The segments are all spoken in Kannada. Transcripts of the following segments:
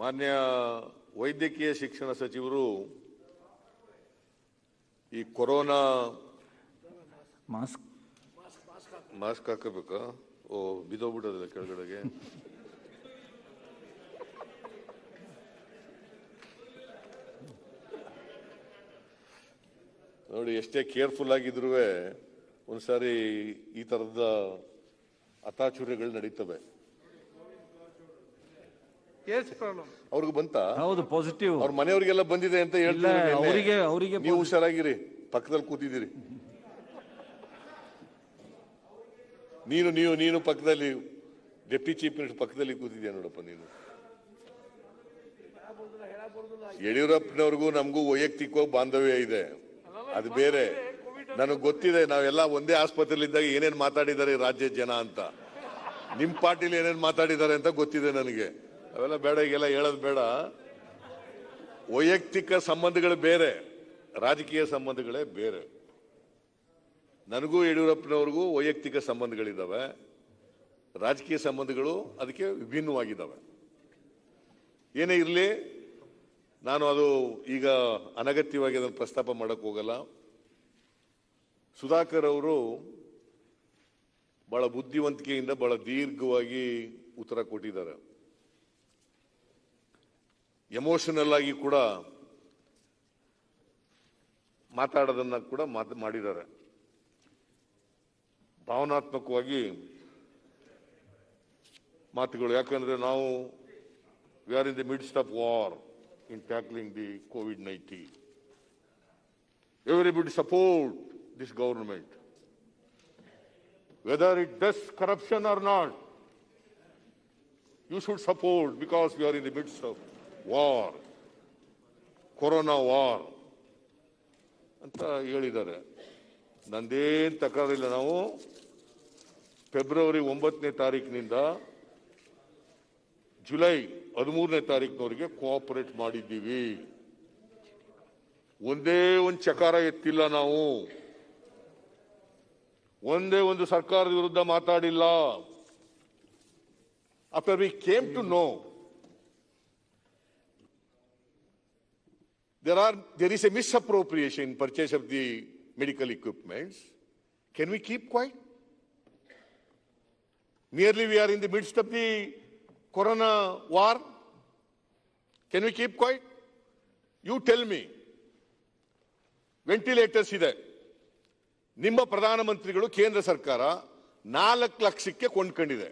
ಮಾನ್ಯ ವೈದ್ಯಕೀಯ ಶಿಕ್ಷಣ ಸಚಿವರು ಈ ಕೊರೋನಾ ಮಾಸ್ಕ್ ಹಾಕಬೇಕಾ? ಓ, ಬಿದ್ದೋಗ್ಬಿಟ್ಟದಲ್ಲ ಕೆಳಗಡೆಗೆ. ನೋಡಿ, ಎಷ್ಟೇ ಕೇರ್ಫುಲ್ ಆಗಿದ್ರು ಒಂದ್ಸಾರಿ ಈ ತರದ ಅತಾಚುರ್ಯಗಳು ನಡೀತವೆ. ಅವ್ರಿಗೆ ಬಂತ? ಹೌದು, ಪಾಸಿಟಿವ್. ಅವ್ರ ಮನೆಯವರಿಗೆಲ್ಲ ಬಂದಿದೆ ಅಂತ ಹೇಳ್ತಾರೆ. ನೀವು ಹುಷಾರಾಗಿರಿ, ಪಕ್ಕದಲ್ಲಿ ಕೂತಿದ್ದೀರಿ. ನೀನು ಪಕ್ಕದಲ್ಲಿ ಡೆಪ್ಟಿ ಚೀಫ್ ಮಿನಿಸ್ಟರ್ ಪಕ್ಕದಲ್ಲಿ ಕೂತಿದ್ಯಾ ನೋಡಪ್ಪ. ನೀನು ಯಡಿಯೂರಪ್ಪನವ್ರಿಗೂ ನಮಗೂ ವೈಯಕ್ತಿಕವಾಗಿ ಬಾಂಧವ್ಯ ಇದೆ, ಅದು ಬೇರೆ. ನನಗೆ ಗೊತ್ತಿದೆ, ನಾವೆಲ್ಲ ಒಂದೇ ಆಸ್ಪತ್ರೆಯಲ್ಲಿ ಇದ್ದಾಗ ಏನೇನ್ ಮಾತಾಡಿದ್ದಾರೆ ರಾಜ್ಯದ ಜನ ಅಂತ. ನಿಮ್ ಪಾರ್ಟಿಲಿ ಏನೇನ್ ಮಾತಾಡಿದ್ದಾರೆ ಅಂತ ಗೊತ್ತಿದೆ ನನಗೆ. ಅವೆಲ್ಲ ಬೇಡ, ಈಗೆಲ್ಲ ಹೇಳೋದು ಬೇಡ. ವೈಯಕ್ತಿಕ ಸಂಬಂಧಗಳು ಬೇರೆ, ರಾಜಕೀಯ ಸಂಬಂಧಗಳೇ ಬೇರೆ. ನನಗೂ ಯಡಿಯೂರಪ್ಪನವ್ರಿಗೂ ವೈಯಕ್ತಿಕ ಸಂಬಂಧಗಳಿದ್ದಾವೆ, ರಾಜಕೀಯ ಸಂಬಂಧಗಳು ಅದಕ್ಕೆ ವಿಭಿನ್ನವಾಗಿದ್ದಾವೆ. ಏನೇ ಇರಲಿ, ನಾನು ಅದು ಈಗ ಅನಗತ್ಯವಾಗಿ ಅದನ್ನು ಪ್ರಸ್ತಾಪ ಮಾಡಕ್ ಹೋಗಲ್ಲ. ಸುಧಾಕರ್ ಅವರು ಬಹಳ ಬುದ್ಧಿವಂತಿಕೆಯಿಂದ ಬಹಳ ದೀರ್ಘವಾಗಿ ಉತ್ತರ ಕೊಟ್ಟಿದ್ದಾರೆ. ಎಮೋಷನಲ್ ಆಗಿ ಕೂಡ ಮಾತಾಡೋದನ್ನ ಕೂಡ ಮಾಡಿದ್ದಾರೆ. ಭಾವನಾತ್ಮಕವಾಗಿ ಮಾತುಗಳು. ಯಾಕಂದ್ರೆ ನಾವು we are in the midst of war in tackling the COVID-19. Everybody support this government, whether it does corruption or not. You should support, because we are in the midst of war, corona war ಅಂತ ಹೇಳಿದ್ದಾರೆ. ನಂದೇನ್ ತಕರಾರಿಲ್ಲ. ನಾವು ಫೆಬ್ರವರಿ 9ನೇ ತಾರೀಕಿನಿಂದ ಜುಲೈ 13ನೇ ತಾರೀಕಿನವರೆಗೆ ಕೋಆಪರೇಟ್ ಮಾಡಿದ್ದೀವಿ. ಒಂದೇ ಒಂದು ಚಕಾರ ಎತ್ತಿಲ್ಲ ನಾವು, ಒಂದೇ ಒಂದು ಸರ್ಕಾರದ ವಿರುದ್ಧ ಮಾತಾಡಿಲ್ಲ. After we came to know there is a misappropriation in purchase of the medical equipments. Can we keep quiet? Merely we are in the midst of the corona war. Can we keep quiet? You tell me. Ventilators ಇದೆ. ನಿಮ್ಮ ಪ್ರಧಾನಮಂತ್ರಿಗಳು ಕೇಂದ್ರ ಸರ್ಕಾರ 4 ಲಕ್ಷಕ್ಕೆ ಕೊಂಡ್ಕೊಂಡಿದೆ.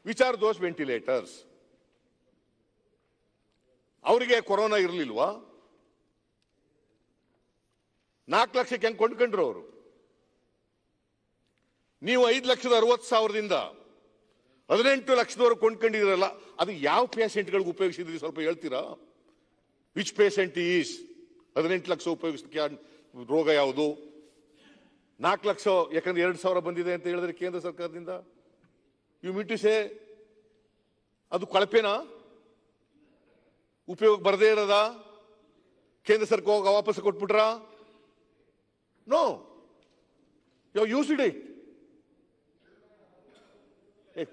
Which are those ventilators? ಅವರಿಗೆ ಕೊರೋನಾ ಇರಲಿಲ್ವಾ? 4 ಲಕ್ಷಕ್ಕೆ ಹೆಂಗ್ ಕೊಂಡ್ಕೊಂಡ್ರು ಅವರು? ನೀವು 5,60,000ದಿಂದ 18 ಲಕ್ಷದವರೆಗೆ ಕೊಂಡ್ಕೊಂಡಿದ್ರಲ್ಲ, ಅದು ಯಾವ ಪೇಷೆಂಟ್ಗಳಿಗೆ ಉಪಯೋಗಿಸಿದ್ರಿ ಸ್ವಲ್ಪ ಹೇಳ್ತೀರಾ? ವಿಚ್ ಪೇಷೆಂಟ್ ಈಸ್ 18 ಲಕ್ಷ ಉಪಯೋಗಿಸಲಿಕ್ಕೆ ರೋಗ ಯಾವುದು? 4 ಲಕ್ಷ ಯಾಕಂದ್ರೆ 2,000 ಬಂದಿದೆ ಅಂತ ಹೇಳಿದ್ರೆ ಕೇಂದ್ರ ಸರ್ಕಾರದಿಂದ. ಯು ಮೀನ್ ಟು ಸೇ ಅದು ಕಳಪೆನಾ? ಉಪಯೋಗ ಬರದೇ ಇರೋದ? ಕೇಂದ್ರ ಸರ್ಕಾರ ವಾಪಸ್ ಕೊಟ್ಬಿಟ್ರಾ? No, you used it.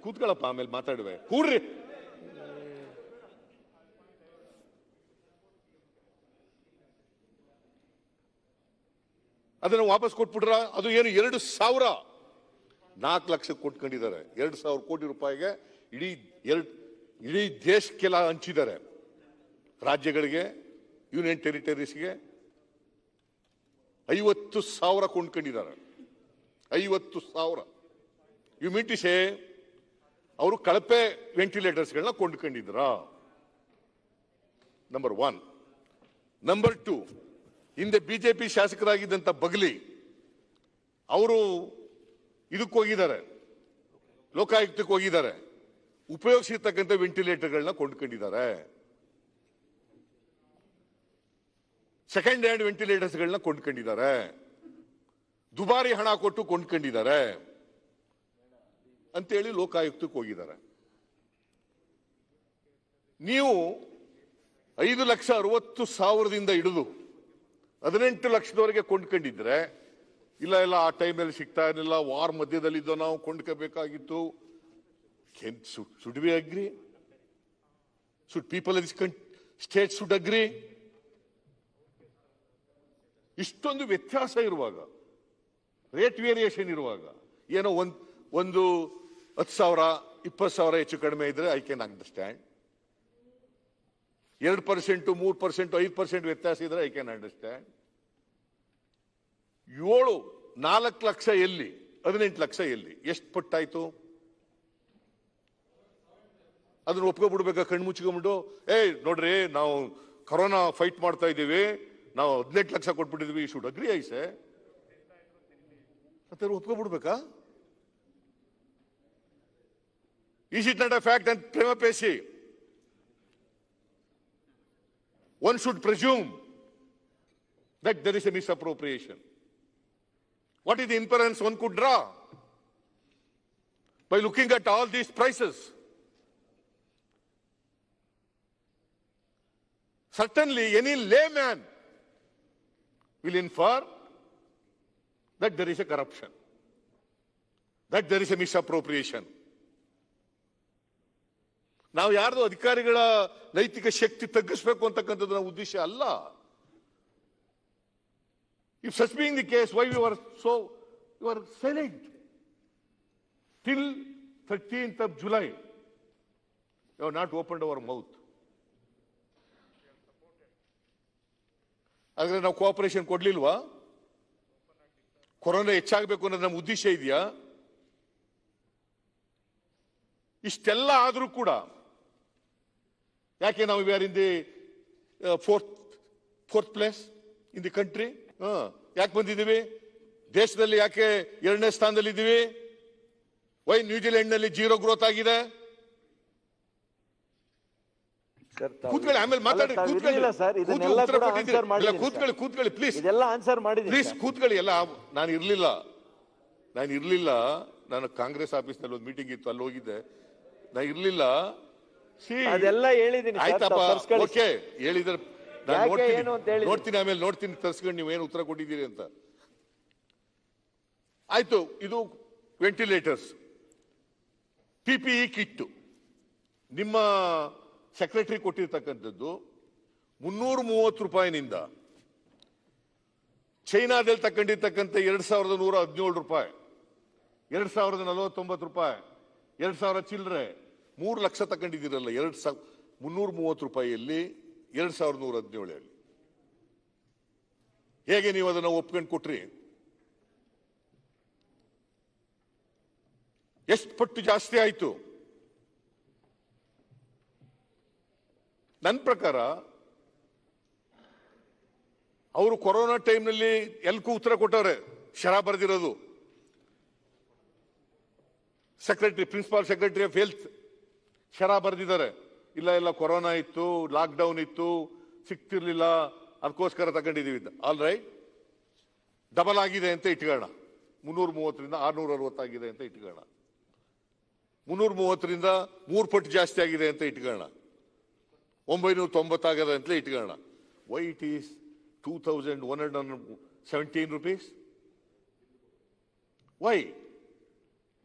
ಕೂತ್ಕೊಳ್ಳಪ್ಪ, ಆಮೇಲೆ ಮಾತಾಡುವೆ. ಕೂಡ್ರಿ. ಅದನ್ನು ವಾಪಸ್ ಕೊಟ್ಬಿಟ್ರ? ಅದು ಏನು 2,000 4 ಲಕ್ಷಕ್ಕೆ ಕೊಟ್ಕೊಂಡಿದ್ದಾರೆ. 2,000 ಕೋಟಿ ರೂಪಾಯಿಗೆ ಇಡೀ ದೇಶಕ್ಕೆಲ್ಲ ಹಂಚಿದ್ದಾರೆ. ರಾಜ್ಯಗಳಿಗೆ, ಯೂನಿಯನ್ ಟೆರಿಟರೀಸ್ಗೆ 50,000 ಕೊಂಡ್ಕೊಂಡಿದ್ದಾರೆ. 50,000. ಯು ಮೀನ್ ಟು ಸೇ ಅವರು ಕಳಪೆ ವೆಂಟಿಲೇಟರ್ಸ್ಗಳನ್ನ ಕೊಂಡ್ಕೊಂಡಿದ್ರ? ನಂಬರ್ 1. ನಂಬರ್ 2, ಹಿಂದೆ ಬಿಜೆಪಿ ಶಾಸಕರಾಗಿದ್ದಂತ ಬಗಲಿ ಅವರು ಇದಕ್ಕೆ ಹೋಗಿದ್ದಾರೆ, ಲೋಕಾಯುಕ್ತಕ್ಕೆ ಹೋಗಿದ್ದಾರೆ. ಉಪಯೋಗಿಸಿರ್ತಕ್ಕಂಥ ವೆಂಟಿಲೇಟರ್ಗಳನ್ನ ಕೊಂಡ್ಕೊಂಡಿದ್ದಾರೆ. ಸೆಕೆಂಡ್ ಹ್ಯಾಂಡ್ ವೆಂಟಿಲೇಟರ್ಸ್ಗಳನ್ನ ಕೊಂಡ್ಕೊಂಡಿದ್ದಾರೆ. ದುಬಾರಿ ಹಣ ಕೊಟ್ಟು ಕೊಂಡ್ಕೊಂಡಿದ್ದಾರೆ ಅಂತೇಳಿ ಲೋಕಾಯುಕ್ತಕ್ಕೆ ಹೋಗಿದ್ದಾರೆ. ನೀವು 5,60,000ದಿಂದ ಹಿಡಿದು 18 ಲಕ್ಷದವರೆಗೆ ಕೊಂಡ್ಕೊಂಡಿದ್ರೆ, ಇಲ್ಲ ಆ ಟೈಮಲ್ಲಿ ಸಿಗ್ತಾ ಇರಲಿಲ್ಲ, ವಾರ್ ಮಧ್ಯದಲ್ಲಿದ್ದೋ, ನಾವು ಕೊಂಡ್ಕೋಬೇಕಾಗಿತ್ತು. Should we agree? Should people in this state should agree? ಇಷ್ಟೊಂದು ವ್ಯತ್ಯಾಸ ಇರುವಾಗ, ರೇಟ್ ವೇರಿಯೇಷನ್ ಇರುವಾಗ, ಏನೋ ಒಂದು 10,000 20,000 ಹೆಚ್ಚು ಕಡಿಮೆ ಇದ್ರೆ ಐ ಕ್ಯಾನ್ ಅಂಡರ್ಸ್ಟ್ಯಾಂಡ್. 2%, 3%, 5% ವ್ಯತ್ಯಾಸ ಇದ್ರೆ ಐ ಕ್ಯಾನ್ ಅಂಡರ್ಸ್ಟ್ಯಾಂಡ್. 4 ಲಕ್ಷ ಎಲ್ಲಿ, 18 ಲಕ್ಷ ಎಲ್ಲಿ, ಎಷ್ಟು ಪಟ್ಟಾಯ್ತು? ಅದನ್ನ ಒಪ್ಕೊಬಿಡ್ಬೇಕಾ ಕಣ್ಣು ಮುಚ್ಕೊಂಡ್ಬಿಟ್ಟು? ನೋಡ್ರಿ, ನಾವು ಕೊರೋನಾ ಫೈಟ್ ಮಾಡ್ತಾ ಇದ್ದೀವಿ, ನಾವು 18 ಲಕ್ಷ ಕೊಟ್ಬಿಟ್ಟಿದ್ವಿ, ಶುಡ್ ಅಗ್ರಿ ಐಸೆ ಮತ್ತೆ ಒಪ್ಕೊಬಿಡ್ಬೇಕಾ? Is it not a fact and prima facie? One should presume that there is a misappropriation. What is the inference one could draw by looking at all these prices? Certainly, any layman will infer that there is a corruption, that there is a misappropriation. ನಾವು ಯಾರ್ದು ಅಧಿಕಾರಿಗಳ ನೈತಿಕ ಶಕ್ತಿ ತಗ್ಗಿಸಬೇಕು ಅಂತಕ್ಕಂಥದ್ದು ನಮ್ಮ ಉದ್ದೇಶ ಅಲ್ಲ. If such being the case, why you are silent till 13th of July? You have not opened our mouth. ಆದ್ರೆ ನಾವು ಕೋಆಪರೇಷನ್ ಕೊಡ್ಲಿಲ್ವಾ? ಕೊರೋನಾ ಹೆಚ್ಚಾಗಬೇಕು ಅನ್ನೋದು ನಮ್ಮ ಉದ್ದೇಶ ಇದೆಯಾ? ಇಷ್ಟೆಲ್ಲ ಆದ್ರೂ ಕೂಡ ಯಾಕೆ ನಾವು we are in the fourth place in the country? ಯಾಕೆ ಬಂದಿದ್ದೀವಿ? ದೇಶದಲ್ಲಿ ಯಾಕೆ 2ನೇ ಸ್ಥಾನದಲ್ಲಿ ಇದ್ದೀವಿ? ವೈ ನ್ಯೂಜಿಲೆಂಡ್ ನಲ್ಲಿ 0 ಗ್ರೋತ್ ಆಗಿದೆ? ಕೂತ್ಕೊಳ್ಳಿ, ಆಮೇಲೆ ಮಾತಾಡಿ. ಕೂತ್ಕೊಳ್ಳಿ ಪ್ಲೀಸ್, ಪ್ಲೀಸ್ ಕೂತ್ಕೊಳ್ಳಿ. ಎಲ್ಲ ನಾನು ಇರ್ಲಿಲ್ಲ, ನಾನು ಕಾಂಗ್ರೆಸ್ ಆಫೀಸ್ ನಲ್ಲಿ ಒಂದು ಮೀಟಿಂಗ್ ಇತ್ತು, ಅಲ್ಲಿ ಹೋಗಿದ್ದೆ, ನಾನು ಇರ್ಲಿಲ್ಲ. ಅದೆಲ್ಲ ಹೇಳಿದೀನಿ. ಆಯ್ತಪ್ಪ, ಓಕೆ, ಹೇಳಿದ್ರೆ ನೋಡ್ತೀನಿ, ಆಮೇಲೆ ನೋಡ್ತೀನಿ ತರ್ಸ್ಕೊಂಡು ನೀವೇನು ಉತ್ತರ ಕೊಟ್ಟಿದ್ದೀರಿ ಅಂತ. ಆಯ್ತು, ಇದು ವೆಂಟಿಲೇಟರ್ಸ್, PPE ಕಿಟ್ ನಿಮ್ಮ ಸೆಕ್ರೆಟರಿ ಕೊಟ್ಟಿರ್ತಕ್ಕಂಥದ್ದು 330 ರೂಪಾಯಿನಿಂದ ಚೈನಾದಲ್ಲಿ ತಕೊಂಡಿರ್ತಕ್ಕಂಥ 2,117 ರೂಪಾಯಿ, 2,049 ರೂಪಾಯಿ, 2,000 ಚಿಲ್ಲರೆ, 3 ಲಕ್ಷ ತಗೊಂಡಿದ್ದೀರಲ್ಲ. 330 ರೂಪಾಯಿಯಲ್ಲಿ 2,117 ಹೇಗೆ ನೀವು ಅದನ್ನು ಒಪ್ಕೊಂಡು ಕೊಟ್ರಿ? ಎಷ್ಟು ಪಟ್ಟು ಜಾಸ್ತಿ ಆಯ್ತು? ನನ್ನ ಪ್ರಕಾರ ಅವರು ಕೊರೋನಾ ಟೈಮ್ನಲ್ಲಿ ಎಲ್ಕೂ ಉತ್ತರ ಕೊಟ್ಟವ್ರೆ. ಶರ ಬರೆದಿರೋದು secretary, principal secretary of health ಶರ ಬರೆದಿದ್ದಾರೆ. ಇಲ್ಲ ಕೊರೋನಾ ಇತ್ತು, ಲಾಕ್ಡೌನ್ ಇತ್ತು, ಸಿಕ್ತಿರ್ಲಿಲ್ಲ, ಅದಕ್ಕೋಸ್ಕರ ತಗೊಂಡಿದ್ದೀವಿ. ಆಲ್ ರೈಟ್, ಡಬಲ್ ಆಗಿದೆ ಅಂತ ಇಟ್ಕೋಣ. 330ರಿಂದ 660 ಆಗಿದೆ ಅಂತ ಇಟ್ಕೋಣ. 330ರಿಂದ 3 ಪಟ್ಟು ಜಾಸ್ತಿ ಆಗಿದೆ ಅಂತ ಇಟ್ಕೋಣ. 990 ಆಗದೆ ಅಂತ ಇಟ್ಕೋಣ. Why it is 2,117 rupees? Why?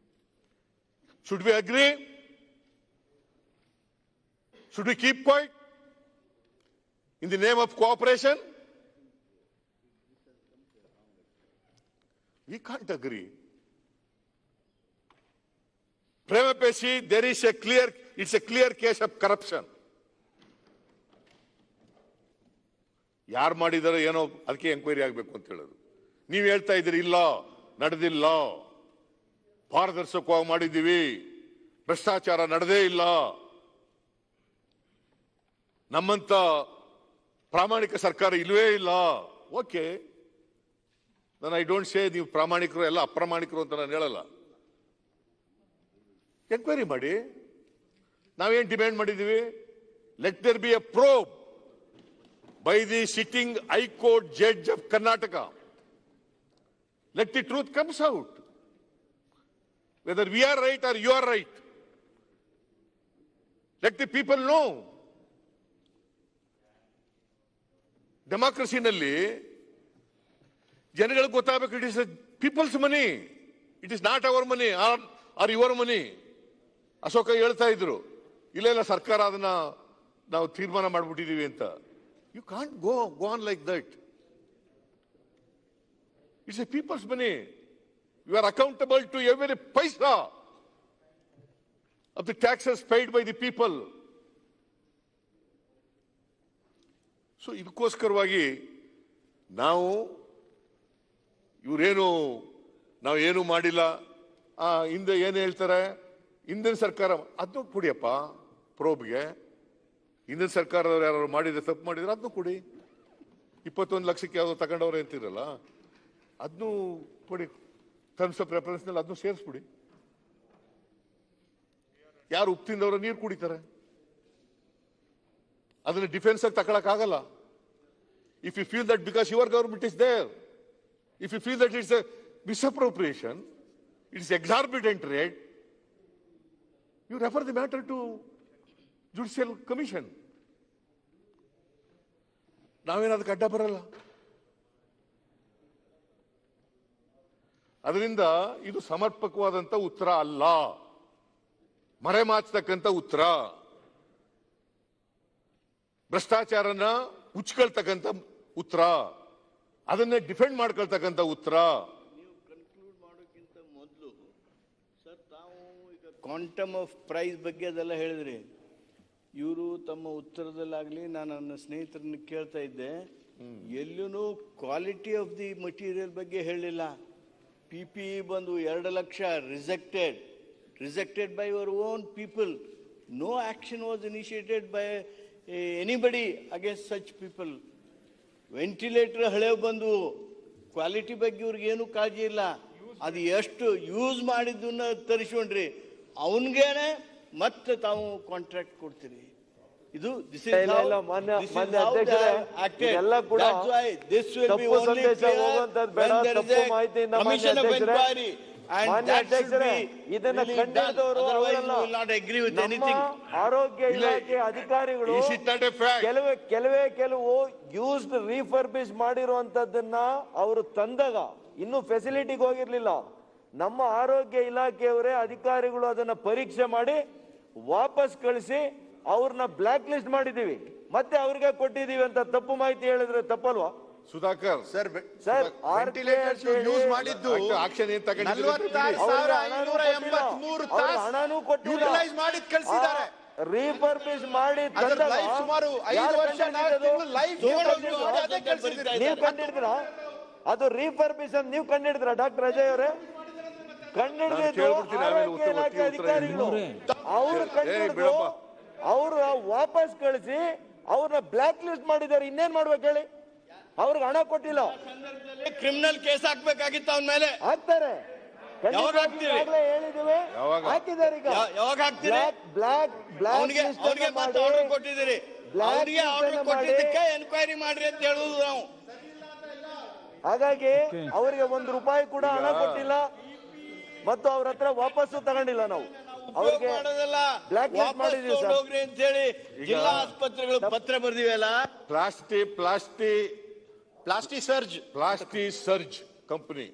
Should we agree? Should we keep quiet in the name of cooperation? We can't agree. Prima facie, it's a clear case of corruption. ಯಾರು ಮಾಡಿದಾರೋ ಏನೋ ಅದಕ್ಕೆ ಎಂಕ್ವೈರಿ ಆಗಬೇಕು ಅಂತ ಹೇಳೋದು. ನೀವು ಹೇಳ್ತಾ ಇದ್ದೀರಿ ಇಲ್ಲ, ನಡೆದಿಲ್ಲ, ಪಾರದರ್ಶಕವಾಗಿ ಮಾಡಿದ್ದೀವಿ, ಭ್ರಷ್ಟಾಚಾರ ನಡೆದೇ ಇಲ್ಲ, ನಮ್ಮಂತ ಪ್ರಾಮಾಣಿಕ ಸರ್ಕಾರ ಇಲ್ವೇ ಇಲ್ಲ. ಓಕೆ, ನಾನು ಐ ಡೋಂಟ್ ಸೇ ನೀವು ಪ್ರಾಮಾಣಿಕರು ಎಲ್ಲ ಅಪ್ರಾಮಾಣಿಕರು ಅಂತ ನಾನು ಹೇಳಲ್ಲ. ಎಂಕ್ವೈರಿ ಮಾಡಿ. ನಾವೇನ್ ಡಿಮ್ಯಾಂಡ್ ಮಾಡಿದ್ದೀವಿ? Let there be a probe by the sitting High Court judge of Karnataka. Let the truth comes out. Whether we are right or you are right. Let the people know. Democracy nalli ಜನಗಳಿಗೆ ಗೊತ್ತಾಗಬೇಕು, it is people's money, it is not our money R your money. Ashoka ಹೇಳ್ತಾ ಇದ್ರು, ಇಲ್ಲ ಸರ್ಕಾರ ಅದನ್ನ ನಾವು ತೀರ್ಮಾನ ಮಾಡ್ಬಿಟ್ಟಿದೀವಿ ಅಂತ. You can't go on like that. It's a people's money. You are accountable to every paisa of the taxes paid by the people. So ಇದಕ್ಕೋಸ್ಕರವಾಗಿ ನಾವು ನಾವೇನು ಮಾಡಿಲ್ಲ, ಹಿಂದೆ ಏನು ಹೇಳ್ತಾರೆ, ಹಿಂದಿನ ಸರ್ಕಾರ ಅದನ್ನು ಕೊಡಿಯಪ್ಪ ಪ್ರೋಬ್ಗೆ. ಹಿಂದಿನ ಸರ್ಕಾರದವ್ರು ಯಾರು ಮಾಡಿದ್ರೆ ತಪ್ಪು ಮಾಡಿದ್ರೆ ಅದನ್ನು ಕೊಡಿ. 21 ಲಕ್ಷಕ್ಕೆ ಯಾವ್ದೋ ತಗೊಂಡವ್ರೆ ಅಂತಿರಲ್ಲ, ಅದನ್ನು ಕೊಡಿ. ಟರ್ಮ್ಸ್ ಆಫ್ ರೆಫರೆನ್ಸ್ ನಲ್ಲಿ ಅದನ್ನು ಸೇರಿಸ್ಬಿಡಿ. ಯಾರು ಉಪ್ಪು ತಿಂದವರು ನೀರು ಕುಡಿತಾರೆ, ಅದನ್ನ ಡಿಫೆನ್ಸ್ ಆಗಿ ತಗೊಳಕ್ ಆಗಲ್ಲ. If you feel that because your government is there, if you feel that it's a misappropriation, it's exorbitant rate, you refer the matter to Judicial Commission. ನಾವೇನಾದಕ್ಕೆ ಅಡ್ಡ ಬರಲ್ಲ. ಅದರಿಂದ ಇದು ಸಮರ್ಪಕವಾದಂತ ಉತ್ತರ ಅಲ್ಲ, ಮರೆಮಾಚತಕ್ಕಂತ ಉತ್ತರ, ಭ್ರಷ್ಟಾಚಾರನ ಉಚ್ಕೊಳ್ತಕ್ಕಂಥ ಉತ್ತರ, ಅದನ್ನೇ ಡಿಫೆಂಡ್ ಮಾಡ್ಕೊಳ್ತಕ್ಕಂಥ ಉತ್ತರ. ನೀವು ಕನ್ಕ್ಲೂಡ್ ಮಾಡೋಕ್ಕಿಂತ ಮೊದಲು ಸರ್, ತಾವು ಈಗ ಕ್ವಾಂಟಮ್ ಆಫ್ ಪ್ರೈಸ್ ಬಗ್ಗೆ ಅದೆಲ್ಲ ಹೇಳಿದ್ರಿ. ಇವರು ತಮ್ಮ ಉತ್ತರದಲ್ಲಾಗಲಿ, ನಾನು ನನ್ನ ಸ್ನೇಹಿತರನ್ನ ಕೇಳ್ತಾ ಇದ್ದೆ, ಎಲ್ಲೂ ಕ್ವಾಲಿಟಿ ಆಫ್ ದಿ ಮಟೀರಿಯಲ್ ಬಗ್ಗೆ ಹೇಳಿಲ್ಲ. PPE ಬಂದು 2 lakh rejected by your own people. No action was initiated by anybody against such people. Ventilator ಹಳೆ ಬಂದು ಕ್ವಾಲಿಟಿ ಬಗ್ಗೆ ಇವ್ರಿಗೆ ಏನು ಕಾಳಜಿ ಇಲ್ಲ. ಅದು ಎಷ್ಟು ಯೂಸ್ ಮಾಡಿದ್ದನ್ನ ತರಿಸ್ಕೊಂಡ್ರಿ, ಅವನ್ಗೇನೆ ಮತ್ತೆ ತಾವು ಕಾಂಟ್ರಾಕ್ಟ್ ಕೊಡ್ತೀರಿ. ಇದು ಇದನ್ನ ಕಂಡಿದ್ದವರು ಆರೋಗ್ಯ ಇಲಾಖೆ ಅಧಿಕಾರಿಗಳು ಕೆಲವು ಯೂಸ್ಡ್ ರೀಫರ್ಬಿಶ್ ಮಾಡಿರುವಂತದ್ದನ್ನ ಅವರು ತಂದಾಗ ಇನ್ನು ಫೆಸಿಲಿಟಿಗೆ ಹೋಗಿರ್ಲಿಲ್ಲ. ನಮ್ಮ ಆರೋಗ್ಯ ಇಲಾಖೆಯವರೇ ಅಧಿಕಾರಿಗಳು ಅದನ್ನ ಪರೀಕ್ಷೆ ಮಾಡಿ ವಾಪಸ್ ಕಳಿಸಿ ಅವ್ರನ್ನ ಬ್ಲಾಕ್ ಲಿಸ್ಟ್ ಮಾಡಿದೀವಿ, ಮತ್ತೆ ಅವ್ರಿಗೆ ಕೊಟ್ಟಿದೀವಿ ಅಂತ ತಪ್ಪು ಮಾಹಿತಿ ಹೇಳಿದ್ರೆ ತಪ್ಪಲ್ವಾ? ಸುಧಾಕರ್ ಸರ್, ವೆಂಟಿಲೇಟರ್ಸ್ ಯೂಸ್ ಮಾಡಿದ್ದು ಆಕ್ಷನ್ ಏನ್ ತಗೊಂಡಿದ್ದೀರಿ? 46,583 ಹಣನೂ ಕೊಟ್ಟಿಲ್ಲ, ಯುಟಿಲೈಸ್ ಮಾಡಿ ಕಳಿಸಿದ್ದಾರೆ. ರೀಫರ್ಬಿಶ್ ಮಾಡಿ ಸುಮಾರು 5 ವರ್ಷ ನೀವು ಕಂಡಿಡಿದ್ರ? ಅದು ರೀಫರ್ಬಿಶ್ ಅಂತ ನೀವು ಕಂಡಿಡಿದ್ರ ಡಾಕ್ಟರ್ ಅಜಯ್ ಅವರೇ? ಕಂಡಿಡಿದ್ರು ಆರೋಗ್ಯ ಇಲಾಖೆ ಅಧಿಕಾರಿಗಳು. ಅವ್ರು ಕಂಡಿಡಿದ್ರು, ಅವ್ರು ವಾಪಸ್ ಕಳಿಸಿ ಅವ್ರನ್ನ ಬ್ಲಾಕ್ ಲಿಸ್ಟ್ ಮಾಡಿದ್ದಾರೆ. ಇನ್ನೇನ್ ಮಾಡ್ಬೇಕು ಹೇಳಿ? ಅವ್ರಿಗೆ ಹಣ ಕೊಟ್ಟಿಲ್ಲ, ಕ್ರಿಮಿನಲ್ ಕೇಸ್ ಹಾಕ್ಬೇಕಾಗಿತ್ತು ಅವನ ಮೇಲೆ. ಹಾಕ್ತಾರೆ, ಯಾವಾಗ ಹಾಕ್ತೀರಿ? ಹೇಳಿದಿವಿ, ಹಾಕಿದ್ದಾರೆ. ಈಗ ಯಾವಾಗ ಹಾಕ್ತೀರಿ? ಬ್ಲಾಕ್ ಅವನಿಗೆ ಮತ್ತೆ ಆರ್ಡರ್ ಕೊಟ್ಟಿದ್ದೀರಿ. ಅವನಿಗೆ ಆರ್ಡರ್ ಕೊಟ್ಟಿದ್ದಕ್ಕೆ ಎನ್ಕ್ವೈರಿ ಮಾಡ್ರಿ ಅಂತ ಹೇಳುದು ನಾವು. ಹಾಗಾಗಿ ಅವರಿಗೆ ₹1 ಕೂಡ ಹಣ ಕೊಟ್ಟಿಲ್ಲ ಮತ್ತು ಅವ್ರ ಹತ್ರ ವಾಪಸ್ಸು ತಗೊಂಡಿಲ್ಲ. ನಾವು ಅವ್ರಿಗೆ ಬ್ಲಾಕ್ ಲಿಸ್ಟ್ ಮಾಡಿದೀವಿ ಸರ್ ಅಂತ ಹೇಳಿ ಜಿಲ್ಲಾ ಆಸ್ಪತ್ರೆಗಳು ಪತ್ರ ಬರ್ದಿವಲ್ಲ. ಪ್ಲಾಸ್ಟಿ ಸರ್ಜ್ ಕಂಪನಿ,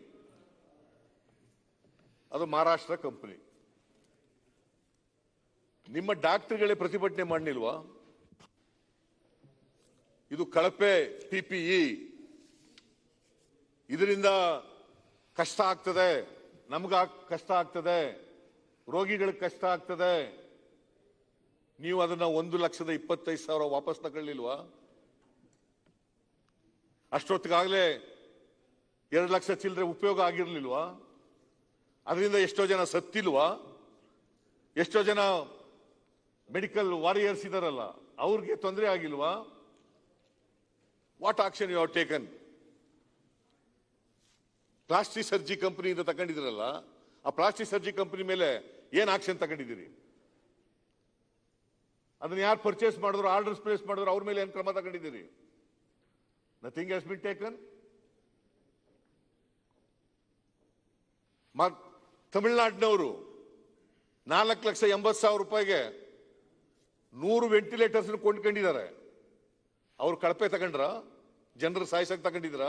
ಅದು ಮಹಾರಾಷ್ಟ್ರ ಕಂಪನಿ. ನಿಮ್ಮ ಡಾಕ್ಟರ್ಗಳೇ ಪ್ರತಿಭಟನೆ ಮಾಡಲಿಲ್ವಾ? ಇದು ಕಳಪೆ PPE, ಇದರಿಂದ ಕಷ್ಟ ಆಗ್ತದೆ, ನಮ್ಗ ಕಷ್ಟ ಆಗ್ತದೆ, ರೋಗಿಗಳಿಗೆ ಕಷ್ಟ ಆಗ್ತದೆ. ನೀವು ಅದನ್ನ 1,25,000 ವಾಪಸ್ ತಗೊಳ್ಳಿಲ್ವಾ? ಅಷ್ಟೊತ್ತಿಗಾಗಲೇ 2 ಲಕ್ಷ ಚಿಲ್ಲರೆ ಉಪಯೋಗ ಆಗಿರ್ಲಿಲ್ವಾ? ಅದರಿಂದ ಎಷ್ಟೋ ಜನ ಸತ್ತಿಲ್ವಾ? ಎಷ್ಟೋ ಜನ ಮೆಡಿಕಲ್ ವಾರಿಯರ್ಸ್ ಇದಾರಲ್ಲ, ಅವ್ರಿಗೆ ತೊಂದರೆ ಆಗಿಲ್ವಾ? What action you have taken? Plastic ಸರ್ಜಿ ಕಂಪನಿಯಿಂದ ತಗೊಂಡಿದ್ರಲ್ಲ, ಆ ಪ್ಲಾಸ್ಟಿಕ್ ಸರ್ಜಿ ಕಂಪನಿ ಮೇಲೆ ಏನ್ ಆಕ್ಷನ್ ತಗೊಂಡಿದ್ದೀರಿ? ಅದನ್ನ ಯಾರು ಪರ್ಚೇಸ್ ಮಾಡಿದ್ರು, ಆರ್ಡರ್ಸ್ ಪ್ಲೇಸ್ ಮಾಡಿದ್ರು, ಅವ್ರ ಮೇಲೆ ಏನ್ ಕ್ರಮ ತಗೊಂಡಿದ್ದೀರಿ? Nothing has been taken. ತಮಿಳುನಾಡಿನವರು 4,80,000 ರೂಪಾಯಿಗೆ 100 ವೆಂಟಿಲೇಟರ್ಸ್ ಕೊಂಡ್ಕೊಂಡಿದ್ದಾರೆ. ಅವ್ರು ಕಳಪೆ ತಗೊಂಡ್ರ? ಜನರು ಸಾಯಿಸಕ್ ತಗೊಂಡಿದ್ರ?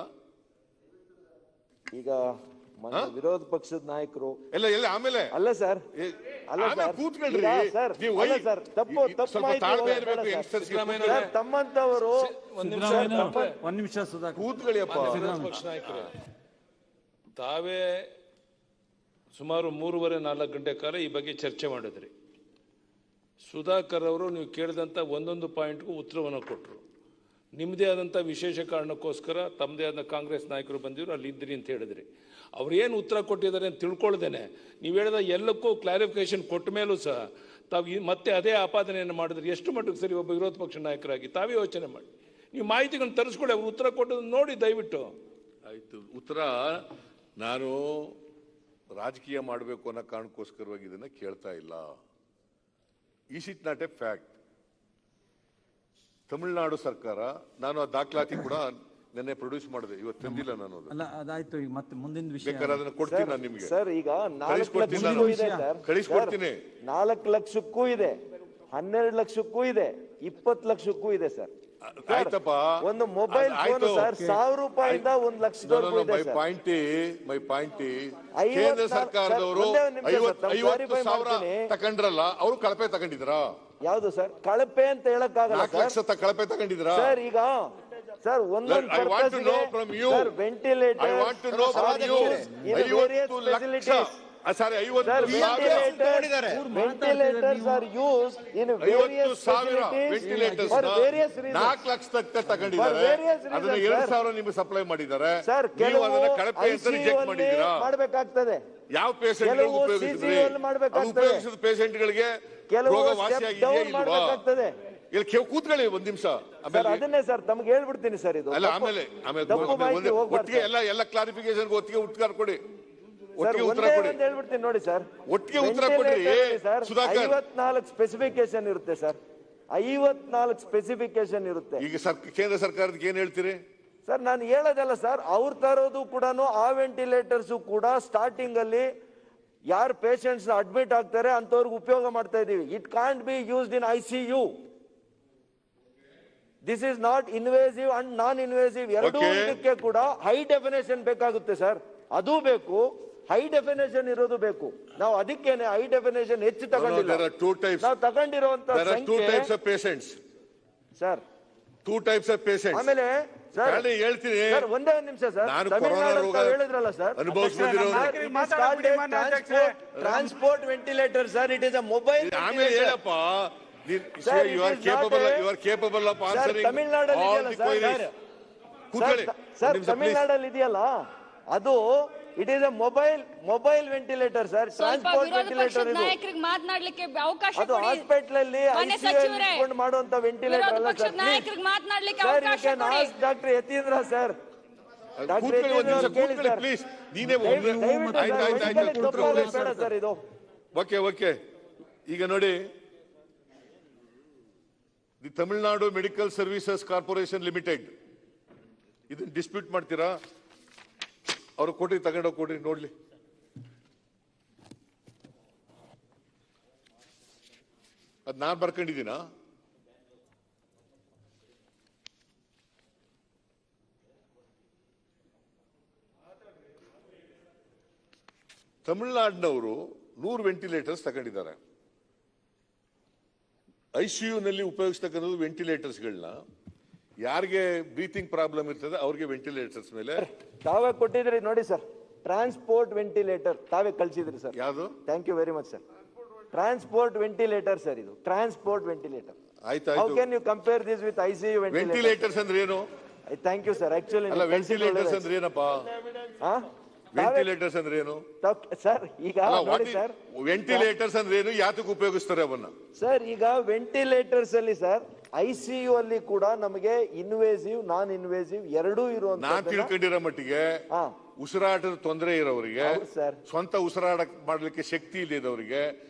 ಈಗ ಮೊನ್ನೆ ವಿರೋಧ ಪಕ್ಷದ ನಾಯಕರು ಎಲ್ಲ ಆಮೇಲೆ ಅಲ್ಲ ಸರ್ ಅಲ್ಲ ಆಮೇಲೆ ಸರ್ ಕೂತ್ಕೊಳ್ರಿ. ಸರ್ ನೀವು ಅಲ್ಲ ಸರ್ ತಪ್ಪು ಸ್ವಲ್ಪ ಮಾಹಿತಿ ತಾಳ್ಮೆ ಹೋಗೋದು ಇರ್ಬೇಕು ಬೇಡ youngsters ಗೆ. ಸರ್. ಸರ್, ತಮ್ಮಂತವರು ಒಂದ್ ನಿಮಿಷ ಸುಧಾಕರ್. ಕೂತ್ಗಳಿಯಪ್ಪ. ಪಕ್ಷ ನಾಯಕರೇ, ತಾವೇ ಸುಮಾರು 3:30-4 ಗಂಟೆ ಕಾಲ ಈ ಬಗ್ಗೆ ಚರ್ಚೆ ಮಾಡಿದ್ರಿ. ಸುಧಾಕರ್ ಅವರು ನೀವು ಕೇಳಿದಂಥ ಒಂದೊಂದು ಪಾಯಿಂಟ್ಗೂ ಉತ್ತರವನ್ನು ಕೊಟ್ಟರು. ನಿಮ್ಮದೇ ಆದಂಥ ವಿಶೇಷ ಕಾರಣಕ್ಕೋಸ್ಕರ ತಮ್ಮದೇ ಆದ ಕಾಂಗ್ರೆಸ್ ನಾಯಕರು ಬಂದಿದ್ರು, ಅಲ್ಲಿ ಇದ್ರಿ ಅಂತ ಹೇಳಿದ್ರಿ. ಅವ್ರು ಏನು ಉತ್ತರ ಕೊಟ್ಟಿದ್ದಾರೆ ಅಂತ ತಿಳ್ಕೊಳ್ದೇನೆ ನೀವು ಹೇಳಿದ ಎಲ್ಲಕ್ಕೂ ಕ್ಲಾರಿಫಿಕೇಶನ್ ಕೊಟ್ಟ ಮೇಲೂ ಸಹ ತಾವು ಮತ್ತೆ ಅದೇ ಆಪಾದನೆಯನ್ನು ಮಾಡಿದ್ರೆ ಎಷ್ಟು ಮಟ್ಟಿಗೆ ಸರಿ? ಒಬ್ಬ ವಿರೋಧ ಪಕ್ಷ ನಾಯಕರಾಗಿ ತಾವೇ ಯೋಚನೆ ಮಾಡಿ, ನೀವು ಮಾಹಿತಿಗಳನ್ನ ತರಿಸ್ಕೊಳ್ಳಿ. ಅವ್ರು ಉತ್ತರ ಕೊಟ್ಟದನ್ನು ನೋಡಿ ದಯವಿಟ್ಟು. ಆಯ್ತು, ಉತ್ತರ ನಾನು ರಾಜಕೀಯ ಮಾಡಬೇಕು ಅನ್ನೋ ಕಾರಣಕ್ಕೋಸ್ಕರವಾಗಿ ಇದನ್ನ ಕೇಳ್ತಾ ಇಲ್ಲ. Is it not A fact? Tamil Nadu ಸರ್ಕಾರ, ನಾನು ಆ ದಾಖಲಾತಿ ಕೂಡ ನೆನ್ನೆ ಪ್ರೊಡ್ಯೂಸ್ ಮಾಡಿದೆ, ಇವತ್ತು ತಂದಿಲ್ಲ ನಾನು ಅದು. ಅಲ್ಲ ಅದಾಯ್ತು, ಈಗ ಮತ್ತೆ ಮುಂದಿನ ವಿಷಯ. ಬೇಕಾದ್ರೆ ಅದನ್ನ ಕೊಡ್ತೀನಿ ನಾನು ನಿಮ್ಗೆ. ಸರ್ ಈಗ 4 ಕಳಿಸ್ಕೊಡ್ತೀನಿ ಲಕ್ಷಕ್ಕೂ ನಾನು. ಇದೆ ಸರ್. ಕಳಿಸ್ಕೊಡ್ತೀನಿ. 4 ಲಕ್ಷಕ್ಕೂ ಇದೆ, 12 ಲಕ್ಷಕ್ಕೂ ಇದೆ, 20 ಲಕ್ಷಕ್ಕೂ ಇದೆ ಸರ್. ಆಯ್ತಪ್ಪ, ಒಂದು ಮೊಬೈಲ್ ಫೋನ್ ಆಯ್ತು. ಸರ್ 1000 ರೂಪಾಯಿಂದ 1 ಲಕ್ಷದವರೆಗೂ ಇದೆ ಸರ್. ಮೈ ಪಾಯಿಂಟ್ ಐವತ್ತು ಕೇಂದ್ರ ಸರ್, ಸರ್ಕಾರದವರು ಒಂದೇ ಒಂದು ನಿಮಿಷ ಸರ್, ತಮ್ಮ 50,000 ಮಾಡ್ತೀನಿ. ತಗೊಂಡ್ರಲ್ಲ, ಅವರು ಕಳಪೆ ತಗೊಂಡಿದ್ರಾ? ಯಾವ್ದು ಸರ್ ಕಳಪೆ ಅಂತ ಹೇಳಕ್ಕಾಗಲ್ಲ 4 ಲಕ್ಷ ಸರ್. ಕಳಪೆ ತಗೊಂಡಿದ್ರಾ? ಸರ್ ಈಗ ಸರ್ ಒಂದೊಂದು I want to know from you. Sir ventilator I want to know from you. 50 lakh, sorry 50,000 ventilators are used in various 50,000 facilities ventilators for various reasons. 4 lakh ತಗೊಂಡಿದ್ದಾರೆ. For various reasons, ಅದನ್ನ sir. 2,000 ನಿಮ್ಗೆ ಸಪ್ಲೈ ಮಾಡಿದ್ದಾರೆ. ಸರ್ ನೀವು ಕೆಲವು ಅದನ್ನ ಕಳಪೆ ಅಂತ ICU ರಿಜೆಕ್ಟ್ ಅಲ್ಲಿ ಮಾಡಿದ್ದೀರಾ. ಮಾಡ್ಬೇಕಾಗ್ತದೆ, ಯಾವ ಪೇಷಂಟ್ ಕೆಲವು ಉಪಯೋಗಿಸಿದ್ರಿ? CCU ಅಲ್ಲಿ ಮಾಡ್ಬೇಕಾಗ್ತದೆ. ಉಪಯೋಗಿಸಿದ ಪೇಷಂಟ್ ಗಳಿಗೆ ಕೆಲವು ರೋಗ step ವಾಸಿಯಾಗಿದೆಯಾ down ಇಲ್ವಾ? ಮಾಡ್ಬೇಕಾಗ್ತದೆ. ಇಲ್ಲಿ ಕೂತ್ಕೊಳ್ಳಿ ಒಂದ್ ನಿಮಿಷ. ಸರ್ ಅದನ್ನೇ ಸರ್ ತಮ್ಗೆ ಹೇಳ್ಬಿಡ್ತೀನಿ ಸರ್, ಇದು ಅಲ್ಲ ಆಮೇಲೆ ತಪ್ಪು ಮಾಹಿತಿ ಹೋಗ್ಬಾರ್ದು ಒಟ್ಟಿಗೆ ಸರ್. ಎಲ್ಲ ಕ್ಲಾರಿಫಿಕೇಶನ್ ಒಟ್ಟಿಗೆ ಉತ್ತರ ಕೊಡಿ, ಸರ್ ಒಟ್ಟಿಗೆ ಉತ್ತರ ಒಂದೇ ಕೊಡಿ. ಒಂದು ಹೇಳ್ಬಿಡ್ತೀನಿ ನೋಡಿ ಸರ್. ಒಟ್ಟಿಗೆ ಉತ್ತರ ಕೊಡ್ರಿ ಸರ್ ಸುಧಾಕರ್. 54 ಸ್ಪೆಸಿಫಿಕೇಶನ್ ಇರುತ್ತೆ ಸರ್, 54 ಸ್ಪೆಸಿಫಿಕೇಶನ್ ಇರುತ್ತೆ. ಈಗ ಕೇಂದ್ರ ಸರ್ಕಾರಕ್ಕೆ ಏನ್ ಹೇಳ್ತೀರಿ? ಸರ್ ನಾನು ಹೇಳೋದಲ್ಲ ಸರ್, ಅವ್ರು ತರೋದು ಕೂಡ ಆ ವೆಂಟಿಲೇಟರ್ಸ್ ಕೂಡ ಸ್ಟಾರ್ಟಿಂಗ್ ಅಲ್ಲಿ ಯಾರು ಪೇಷಂಟ್ಸ್ ಅಡ್ಮಿಟ್ ಆಗ್ತಾರೆ ಅಂತವ್ರಿಗೆ ಉಪಯೋಗ ಮಾಡ್ತಾ ಇದೀವಿ. It can't be used in ICU. This is not invasive and non invasive. ಎರಡೂ Okay. ಇದಕ್ಕೆ ಕೂಡ ಹೈ ಡೆಫಿನೇಷನ್ ಬೇಕಾಗುತ್ತೆ ಸರ್, ಅದು ಬೇಕು, ಹೈ ಡೆಫಿನೇಷನ್ ಇರೋದು ಬೇಕು. ನಾವು ಅದಕ್ಕೇನೆ ಹೈ ಡೆಫಿನೇಷನ್ ಹೆಚ್ಚು ತಗೊಂಡಿಲ್ಲ. There are two types. ನಾವು ತಗೊಂಡಿರುವಂತ There are two types ಸಂಖ್ಯೆ of patients. Sir. 2 types of patients. ಆಮೇಲೆ ಸರ್ ಹೇಳಿ, ಹೇಳ್ತೀನಿ. ಸರ್ ಒಂದೇ ಒಂದು ನಿಮಿಷ ಸರ್, ನಾನು ತಮಿಳ್ನಾಡು ಕೊರೋನಾ ಅಂತ ರೋಗ ಹೇಳಿದ್ರಲ್ಲ ಸರ್, ಅನುಭವಿಸ್ಬಿಟ್ಟಿರೋ transport ventilator sir, it is a mobile. ಆಮೇಲೆ ಹೇಳಪ್ಪ. Sir, it You are is not capable of answering ತಮಿಳ್ನಾಡಲ್ಲಿ all ಇದೆಯಲ್ಲ the ಸರ್, queries. ಕೂತ್ಕೊಳ್ಳಿ. ಸರ್ ಒಂದ್ ನಿಮಿಷ, please. ತಮಿಳ್ನಾಡಲ್ಲಿ ಇದೆಯಲ್ಲ ಅದು, it is a mobile ventilator sir, ಸ್ವಲ್ಪ ಟ್ರಾನ್ಸ್ಪೋರ್ಟ್ ವಿರೋಧ ವೆಂಟಿಲೇಟರ್ ಪಕ್ಷದ ಇದು. ನಾಯಕರಿಗೆ ಮಾತನಾಡ್ಲಿಕ್ಕೆ ಅವಕಾಶ ಅದು ಕೊಡಿ. ಹಾಸ್ಪಿಟಲ್ ಅಲ್ಲಿ ಮಾನ್ಯ ICU ಸಚಿವರೇ, ಇಟ್ಕೊಂಡು ಮಾಡುವಂತ ವೆಂಟಿಲೇಟರ್ ವಿರೋಧ ಅಲ್ಲ ಪಕ್ಷದ ಸರ್. ನಾಯಕರಿಗೆ ಮಾತನಾಡ್ಲಿಕ್ಕೆ ಸರ್ ಅವಕಾಶ ಕೊಡಿ. ಡಾಕ್ಟರ್ ಯತೀಂದ್ರ ಸರ್, ಡಾಕ್ಟರ್ ಕೂತ್ಕೊಳ್ಳಿ ಒಂದ್ ನಿಮಿಷ, ಯತೀಂದ್ರ ಕೇಳಿ ಕೂತ್ಕೊಳ್ಳಿ ಸರ್. ಪ್ಲೀಸ್. ನೀನೇ ದಯವಿಟ್ಟು ಆಯ್ತು ಸರ್, ಆಯ್ತು ಮೆಡಿಕಲ್ ಆಯ್ತು ತಪ್ಪಾಗೋದು ಬೇಡ ಸರ್ ಇದು. ಓಕೆ. ಈಗ ನೋಡಿ, the Tamil Nadu medical services corporation limited, ಇದನ್ನ ಡಿಸ್ಪ್ಯೂಟ್ ಮಾಡ್ತೀರಾ? ಅವ್ರು ಕೊಟ್ರಿ, ತಗೊಂಡೋಗಿ ಕೊಡ್ರಿ ನೋಡ್ಲಿ. ಅದ್ ನಾನ್ ಬರ್ಕೊಂಡಿದ್ದೀನಾ? ತಮಿಳುನಾಡಿನವರು 100 ವೆಂಟಿಲೇಟರ್ಸ್ ತಗೊಂಡಿದ್ದಾರೆ. ICU ನಲ್ಲಿ ಉಪಯೋಗಿಸ್ತಕ್ಕಂಥದ್ದು ವೆಂಟಿಲೇಟರ್ಸ್ಗಳನ್ನ, ಯಾರಿಗೆ ಬ್ರೀತಿಂಗ್ ಪ್ರಾಬ್ಲಮ್ ಇರ್ತದೆ ಅವ್ರಿಗೆ ವೆಂಟಿಲೇಟರ್ಸ್ ಮೇಲೆ ತಾವೇ ಕೊಟ್ಟಿದ್ರಿ ನೋಡಿ ಸರ್, ಟ್ರಾನ್ಸ್ಪೋರ್ಟ್ ವೆಂಟಿಲೇಟರ್ ತಾವೇ ಕಳ್ಸಿದ್ರಿ ಸರ್. ಯಾವುದು? Thank you very much sir. Transport ventilator sir, ಇದು ಟ್ರಾನ್ಸ್ಪೋರ್ಟ್ ವೆಂಟಿಲೇಟರ್. ಹೌ ಆಯ್ತಾಯ್ತು. Can you compare this with ICU ventilator? Ventilators ಅಂದ್ರೆ ಏನು? Thank you sir. ಆಕ್ಚುಲಿ ಅಲ್ಲ, ವೆಂಟಿಲೇಟರ್ಸ್ ಅಂದ್ರೆ ಏನಪ್ಪಾ? ವೆಂಟಿಲೇಟರ್ಸ್ ಅಂದ್ರೆ ಏನು ಸರ್? ಈಗ ನೋಡಿ ಸರ್, ವೆಂಟಿಲೇಟರ್ಸ್ ಅಂದ್ರೆ ಏನು, ಯಾತಕ್ಕೆ ಉಪಯೋಗಿಸ್ತಾರೆ ಅವನ್ನ? ಸರ್ ಈಗ ವೆಂಟಿಲೇಟರ್ಸ್ ಅಲ್ಲಿ ಸರ್ ICU ಅಲ್ಲಿ ಕೂಡ ನಮಗೆ ಇನ್ವೇಸಿವ್ ನಾನ್ ಇನ್ವೇಸಿವ್ ಎರಡೂ ನಾನ್ ಇರುವಂತ. ತಿಳ್ಕೊಂಡಿರೋ ಮಟ್ಟಿಗೆ ಉಸಿರಾಟದ ತೊಂದರೆ ಇರೋರಿಗೆ, ಹೌದು ಸರ್. ಸ್ವಂತ ಉಸಿರಾಟ ಮಾಡ್ಲಿಕ್ಕೆ ಶಕ್ತಿ ಇಲ್ಲದವರಿಗೆ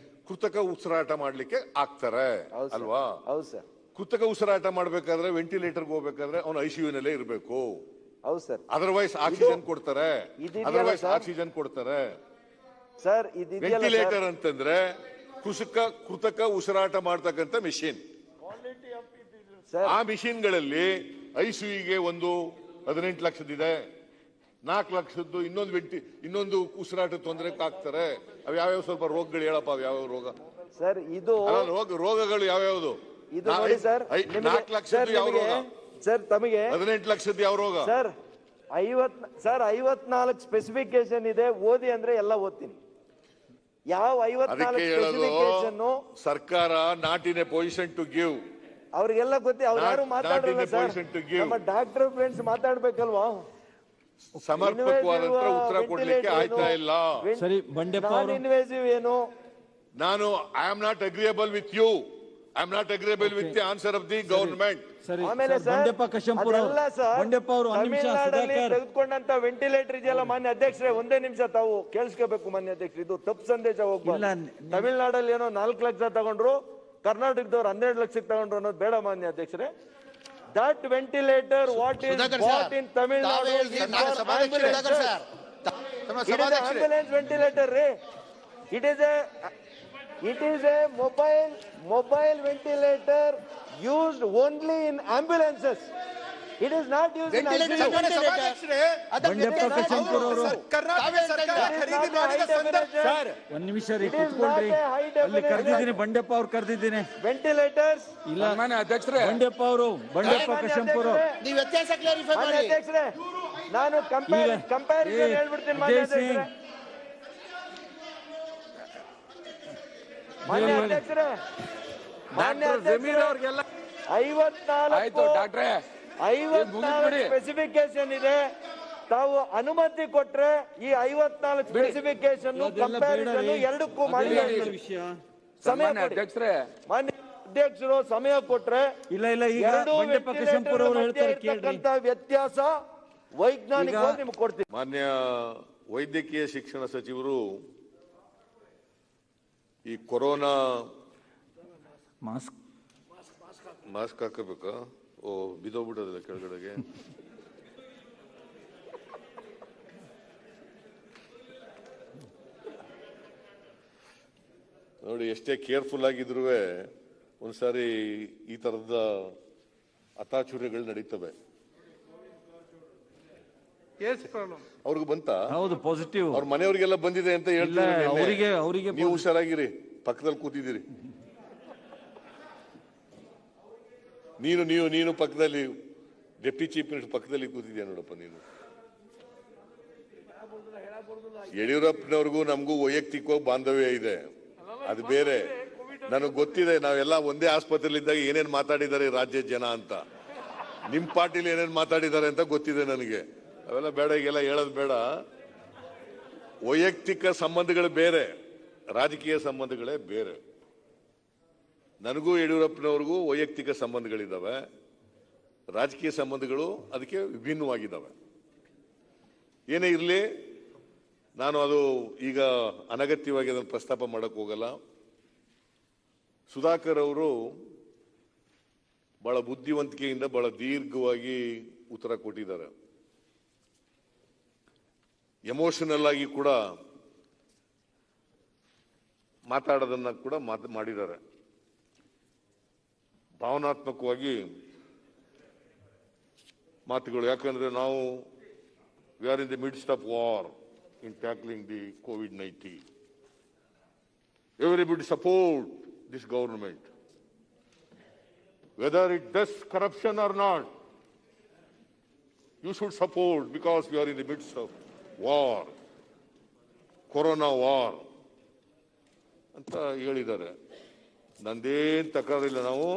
ಕೃತಕ ಉಸಿರಾಟ ಮಾಡ್ಲಿಕ್ಕೆ ಆಗ್ತಾರೆ ಅಲ್ವಾ? ಹೌದು ಸರ್. ಕೃತಕ ಉಸಿರಾಟ ಮಾಡ್ಬೇಕಾದ್ರೆ ವೆಂಟಿಲೇಟರ್ಗೆ ಹೋಗ್ಬೇಕಾದ್ರೆ ಅವ್ನು ICU ನಲ್ಲೇ ಇರಬೇಕು. ಹೌದು ಸರ್. ಅದರ್ವೈಸ್ ಆಕ್ಸಿಜನ್ ಕೊಡ್ತಾರೆ, ಇದೆಯಲ್ಲ ಅದರ್ವೈಸ್ ಸರ್? ಆಕ್ಸಿಜನ್ ಕೊಡ್ತಾರೆ. ಸರ್ ಇದೆಯಲ್ಲ ವೆಂಟಿಲೇಟರ್ ಅಂತಂದ್ರೆ ಕೃತಕ ಉಸಿರಾಟ ಮಾಡ್ತಕ್ಕಂಥ ಮಿಷಿನ್. ಸರ್, ಆ ಮಿಷಿನ್ಗಳಲ್ಲಿ ICUಗೆ ಒಂದು 18 ಲಕ್ಷದಿದೆ, 4 ಲಕ್ಷದ್ದು ಇನ್ನೊಂದು ಉಸಿರಾಟ ತೊಂದರೆಗೆ ಹಾಕ್ತಾರೆ. ಅವ್ ಯಾವ್ಯಾವ ಸ್ವಲ್ಪ ರೋಗಗಳು ಹೇಳಪ್ಪ, ಯಾವ್ಯಾವ ರೋಗ? ಸರ್ ಇದು ರೋಗಗಳು ಯಾವ್ಯಾವ್ದು? ಇದು ನೋಡಿ ಸರ್, 4 ಲಕ್ಷದ್ದು ಯಾವ ರೋಗ ಸರ್? ತಮಗೆ 18 ಲಕ್ಷದ್ದು ಯಾವ ರೋಗ ಸರ್? 54 ಸ್ಪೆಸಿಫಿಕೇಶನ್ ಇದೆ, ಓದಿ ಅಂದ್ರೆ ಎಲ್ಲ ಓದ್ತೀನಿ. ಯಾವ 54 ಸ್ಪೆಸಿಫಿಕೇಶನ್ ಸರ್ಕಾರ not in a position to give. ಅವ್ರಿಗೆಲ್ಲ ಗೊತ್ತಿ, ಅವ್ರು ಯಾರು ಮಾತಾಡಲ್ಲ ಸರ್. ನಮ್ಮ ಡಾಕ್ಟರ್ ಫ್ರೆಂಡ್ಸ್ ಮಾತಾಡ್ಬೇಕಲ್ವಾ? ಸಮರ್ಪಕವಾದಂತ ಉತ್ತರ ಕೊಡ್ಲಿಕ್ಕೆ ಆಯ್ತಾ ಇಲ್ಲ. ಸರಿ, ಬಂಡೆಪ್ಪ ಅವರು ಇನ್ವೇಸಿವ್ ಏನು? ನಾನು I am not agreeable with you. I am not agreeable with the answer of the government. ಸರಿ, ಆಮೇಲೆ ಸರ್, ಬಂಡೆಪ್ಪ ಕಶಂಪುರ ಅದೆಲ್ಲ ಸರ್, ಬಂಡೆಪ್ಪ ಅವರು ಒಂದು ನಿಮಿಷ. ತಮಿಳ್ನಾಡಲ್ಲಿ ಸುಧಾಕರ್ ತೆಗೆದುಕೊಂಡಂತ ವೆಂಟಿಲೇಟರ್ ಇದೆಯಲ್ಲ ಮಾನ್ಯ ಅಧ್ಯಕ್ಷರೇ, ಒಂದೇ ನಿಮಿಷ ತಾವು ಕೇಳಿಸ್ಕೋಬೇಕು ಮಾನ್ಯ ಅಧ್ಯಕ್ಷರು, ಇದು ತಪ್ಪು ಸಂದೇಶ ಹೋಗ್ಬಾರ್ದು. ತಮಿಳ್ನಾಡಲ್ಲಿ ಏನೋ 4 ಲಕ್ಷ ತಗೊಂಡ್ರು, ಕರ್ನಾಟಕದವ್ರು 12 ಲಕ್ಷಕ್ಕೆ ತಗೊಂಡ್ರು ಅನ್ನೋದು ಬೇಡ ಮಾನ್ಯ ಅಧ್ಯಕ್ಷರೇ. That ventilator, what is bought in Tamil Nadu is for ambulance. It is an ambulance ventilator, re. It is a mobile ventilator used only in ambulances. It is not used in ICU. Bandeppa ಕಶಂಪುರ ಅವರು ಕರ್ನಾಟಕ ಸರ್ಕಾರ ಖರೀದಿ ಮಾಡಿದ ಸಂದರ್ಭ ಒಂದು ನಿಮಿಷ ರೀ, ಕುತ್ಕೊಳ್ರಿ. ಅಲ್ಲಿ ಕರೆದಿದ್ದೀನಿ, ಬಂಡೆಪ್ಪ ಅವ್ರು ಕರೆದಿದ್ದೀನಿ. Ventilators. ಇಲ್ಲ ಬಂಡೆಪ್ಪ ಅವರು, ಬಂಡೆಪ್ಪ ಕಶಂಪುರ. ನೀವು ವ್ಯತ್ಯಾಸ ಕ್ಲಾರಿಫೈ ಮಾನ್ಯ ಮಾಡಿ ಅಧ್ಯಕ್ಷರೇ, ನಾನು ಕಂಪ್ಯಾರಿಸನ್ ಹೇಳ್ಬಿಡ್ತೀನಿ ಮಾನ್ಯ ಅಧ್ಯಕ್ಷರೇ. ಮಾನ್ಯ ಅಧ್ಯಕ್ಷರೇ, 54 ಸ್ಪೆಸಿಫಿಕೇಶನ್ ಇದೆ. ತಾವು ಅನುಮತಿ ಕೊಟ್ರೆ ಈ 54 ಸ್ಪೆಸಿಫಿಕೇಶನ್ ಕಂಪ್ಯಾರಿಸನ್ ಎರಡಕ್ಕೂ ಮಾಡಿ ಸಮಯ ಕೊಡಿ. ಮಾನ್ಯ ಅಧ್ಯಕ್ಷರು ಸಮಯ ಕೊಟ್ರೆ ಇಲ್ಲ ಇಲ್ಲ, ಈಗ ಎರಡು ಬಂಡೆಪ್ಪ ಕಶಂಪುರ ಅವರು ಹೇಳ್ತಾರೆ ಕೇಳ್ರಿ. ವ್ಯತ್ಯಾಸ ವೈಜ್ಞಾನಿಕವಾಗಿ ನಿಮ್ಗೆ ಕೊಡ್ತೀವಿ. ಮಾನ್ಯ ವೈದ್ಯಕೀಯ ಶಿಕ್ಷಣ ಸಚಿವರು ಈ ಕೊರೋನಾ ಮಾಸ್ಕ್ ಹಾಕಬೇಕಾ? ಓ, ಬಿದ್ದೋಗ್ಬಿಟ್ಟದಲ್ಲ ಕೆಳಗಡೆಗೆ. ನೋಡಿ, ಎಷ್ಟೇ ಕೇರ್ಫುಲ್ ಆಗಿದ್ರು ಒಂದ್ಸಾರಿ ಈ ತರದ ಅತಾಚುರ್ಯಗಳು ನಡೀತವೆ. ಅವ್ರಿಗೆ ಬಂತ? ಹೌದು, ಪಾಸಿಟಿವ್. ಅವ್ರ ಮನೆಯವರಿಗೆಲ್ಲ ಬಂದಿದೆ ಅಂತ ಹೇಳ್ತಾರೆ. ಅವರಿಗೆ ನೀವು ಹುಷಾರಾಗಿರಿ, ಪಕ್ಕದಲ್ಲಿ ಕೂತಿದ್ದೀರಿ. ನೀನು ಪಕ್ಕದಲ್ಲಿ ಡೆಪ್ಟಿ ಚೀಫ್ ಮಿನಿಸ್ಟರ್ ಪಕ್ಕದಲ್ಲಿ ಕೂತಿದ್ಯಾ ನೋಡಪ್ಪ ನೀನು. ಯಡಿಯೂರಪ್ಪನವ್ರಿಗೂ ನಮಗೂ ವೈಯಕ್ತಿಕವಾಗಿ ಬಾಂಧವ್ಯ ಇದೆ, ಅದು ಬೇರೆ. ನನಗೆ ಗೊತ್ತಿದೆ, ನಾವೆಲ್ಲ ಒಂದೇ ಆಸ್ಪತ್ರೆಯಲ್ಲಿ ಇದ್ದಾಗ ಏನೇನ್ ಮಾತಾಡಿದ್ದಾರೆ ರಾಜ್ಯದ ಜನ ಅಂತ. ನಿಮ್ ಪಾರ್ಟಿಲಿ ಏನೇನ್ ಮಾತಾಡಿದ್ದಾರೆ ಅಂತ ಗೊತ್ತಿದೆ ನನಗೆ. ಅವೆಲ್ಲ ಬೇಡ, ಈಗೆಲ್ಲ ಹೇಳೋದು ಬೇಡ. ವೈಯಕ್ತಿಕ ಸಂಬಂಧಗಳು ಬೇರೆ, ರಾಜಕೀಯ ಸಂಬಂಧಗಳೇ ಬೇರೆ. ನನಗೂ ಯಡಿಯೂರಪ್ಪನವ್ರಿಗೂ ವೈಯಕ್ತಿಕ ಸಂಬಂಧಗಳಿದ್ದಾವೆ, ರಾಜಕೀಯ ಸಂಬಂಧಗಳು ಅದಕ್ಕೆ ವಿಭಿನ್ನವಾಗಿದ್ದಾವೆ. ಏನೇ ಇರಲಿ, ನಾನು ಅದು ಈಗ ಅನಗತ್ಯವಾಗಿ ಅದನ್ನು ಪ್ರಸ್ತಾಪ ಮಾಡಕ್ ಹೋಗಲ್ಲ. ಸುಧಾಕರ್ ಅವರು ಬಹಳ ಬುದ್ಧಿವಂತಿಕೆಯಿಂದ ಬಹಳ ದೀರ್ಘವಾಗಿ ಉತ್ತರ ಕೊಟ್ಟಿದ್ದಾರೆ. ಎಮೋಷನಲ್ ಆಗಿ ಕೂಡ ಮಾತಾಡೋದನ್ನ ಕೂಡ ಮಾಡಿದ್ದಾರೆ. ಭಾವನಾತ್ಮಕವಾಗಿ ಮಾತುಗಳು. ಯಾಕಂದ್ರೆ ನಾವು we are in the midst of war in tackling the COVID-19. Everybody support this government, whether it does corruption or not. You should support, because we are in the midst of war, corona war ಅಂತ ಹೇಳಿದ್ದಾರೆ. ನಂದೇನ್ ತಕರಾರಿಲ್ಲ. ನಾವು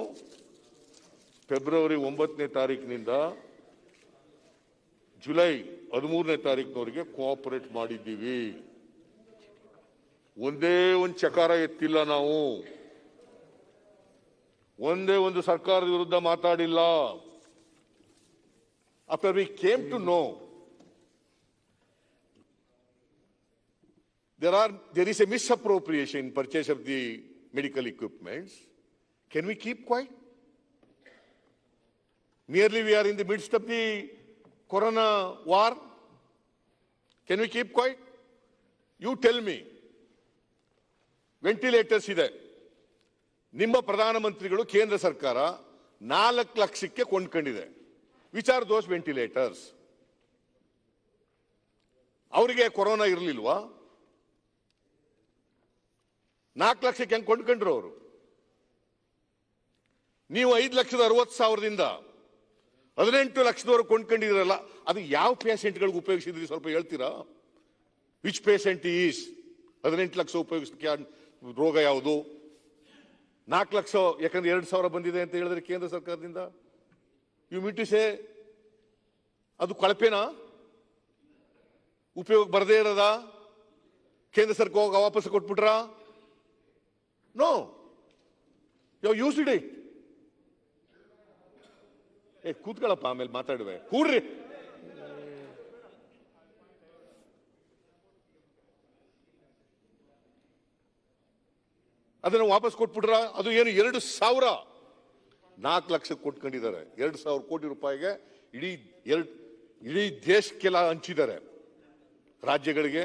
ಫೆಬ್ರವರಿ 9ನೇ ತಾರೀಕಿನಿಂದ ಜುಲೈ 13ನೇ ತಾರೀಕಿನವರೆಗೆ ಕೋಆಪರೇಟ್ ಮಾಡಿದ್ದೀವಿ. ಒಂದೇ ಒಂದು ಚಕಾರ ಎತ್ತಿಲ್ಲ ನಾವು. ಒಂದೇ ಒಂದು ಸರ್ಕಾರದ ವಿರುದ್ಧ ಮಾತಾಡಿಲ್ಲ. After we came to know there is a misappropriation in purchase of the medical equipments, can we keep quiet? Merely we are in the midst of the corona war. Can we keep quiet? You tell me. Ventilators ಇದೆ. ನಿಮ್ಮ ಪ್ರಧಾನಮಂತ್ರಿಗಳು ಕೇಂದ್ರ ಸರ್ಕಾರ 4 ಲಕ್ಷಕ್ಕೆ ಕೊಂಡ್ಕೊಂಡಿದೆ. Which are those ventilators? ಅವರಿಗೆ ಕೊರೋನಾ ಇರಲಿಲ್ವಾ? 4 ಲಕ್ಷಕ್ಕೆ ಹೆಂಗ್ ಕೊಂಡ್ಕೊಂಡ್ರು ಅವರು? ನೀವು 5,60,000ದಿಂದ 18 ಲಕ್ಷದವರೆಗೆ ಕೊಂಡ್ಕೊಂಡಿದ್ರಲ್ಲ, ಅದು ಯಾವ ಪೇಷೆಂಟ್ಗಳಿಗೆ ಉಪಯೋಗಿಸಿದ್ರಿ ಸ್ವಲ್ಪ ಹೇಳ್ತೀರಾ? Which patient is? 18 ಲಕ್ಷ ಉಪಯೋಗಿಸಲಿಕ್ಕೆ ರೋಗ ಯಾವುದು? 4 ಲಕ್ಷ ಯಾಕಂದ್ರೆ 2,000 ಬಂದಿದೆ ಅಂತ ಹೇಳಿದ್ರೆ ಕೇಂದ್ರ ಸರ್ಕಾರದಿಂದ. ಯು ಮೀನ್ ಟು ಸೇ ಅದು ಕಳಪೆನಾ? ಉಪಯೋಗ ಬರದೇ ಇರೋದ? ಕೇಂದ್ರ ಸರ್ಕಾರ ವಾಪಸ್ ಕೊಟ್ಬಿಟ್ರಾ? No, you used it. ಕೂತ್ಕೊಳ್ಳಪ್ಪ, ಆಮೇಲೆ ಮಾತಾಡುವೆ. ಕೂಡ್ರಿ. ಅದನ್ನು ವಾಪಸ್ ಕೊಟ್ಬಿಟ್ರ? ಅದು ಏನು 2,000 4 ಲಕ್ಷಕ್ಕೆ ಕೊಟ್ಕೊಂಡಿದ್ದಾರೆ. 2,000 ಕೋಟಿ ರೂಪಾಯಿಗೆ ಇಡೀ ದೇಶಕ್ಕೆಲ್ಲ ಹಂಚಿದ್ದಾರೆ. ರಾಜ್ಯಗಳಿಗೆ,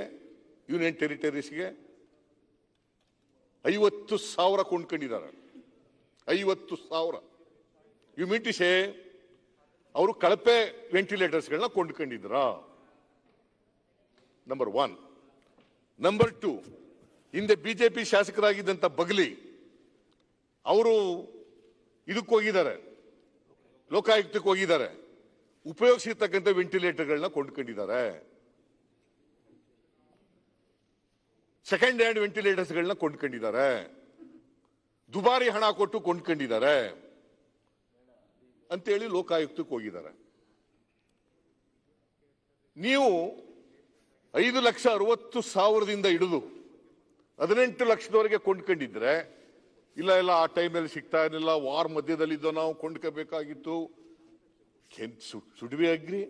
ಯೂನಿಯನ್ ಟೆರಿಟರೀಸ್ಗೆ 50,000 ಕೊಂಡ್ಕೊಂಡಿದ್ದಾರೆ. 50,000. ಯು ಮೀನ್ ಟು ಸೇ ಅವರು ಕಳಪೆ ವೆಂಟಿಲೇಟರ್ಸ್ಗಳನ್ನ ಕೊಂಡ್ಕೊಂಡಿದ್ರ? ನಂಬರ್ 1. ನಂಬರ್ 2, ಹಿಂದೆ ಬಿಜೆಪಿ ಶಾಸಕರಾಗಿದ್ದಂತ ಬಗಲಿ ಅವರು ಇದಕ್ಕೆ ಹೋಗಿದ್ದಾರೆ, ಲೋಕಾಯುಕ್ತಕ್ಕೆ ಹೋಗಿದ್ದಾರೆ, ಉಪಯೋಗಿಸಿರ್ತಕ್ಕಂಥ ವೆಂಟಿಲೇಟರ್ಗಳನ್ನ ಕೊಂಡ್ಕೊಂಡಿದ್ದಾರೆ. ಸೆಕೆಂಡ್ ಹ್ಯಾಂಡ್ ವೆಂಟಿಲೇಟರ್ಸ್ಗಳನ್ನ ಕೊಂಡ್ಕೊಂಡಿದ್ದಾರೆ. ದುಬಾರಿ ಹಣ ಕೊಟ್ಟು ಕೊಂಡ್ಕೊಂಡಿದ್ದಾರೆ ಅಂತೇಳಿ ಲೋಕಾಯುಕ್ತಕ್ಕೆ ಹೋಗಿದ್ದಾರೆ. ನೀವು 5,60,000ದಿಂದ ಹಿಡಿದು 18 ಲಕ್ಷದವರೆಗೆ ಕೊಂಡ್ಕೊಂಡಿದ್ರೆ, ಇಲ್ಲ ಆ ಟೈಮಲ್ಲಿ ಸಿಗ್ತಾ ಇರಲಿಲ್ಲ, ವಾರ್ ಮಧ್ಯದಲ್ಲಿದ್ದೋ, ನಾವು ಕೊಂಡ್ಕೋಬೇಕಾಗಿತ್ತು. Should we agree?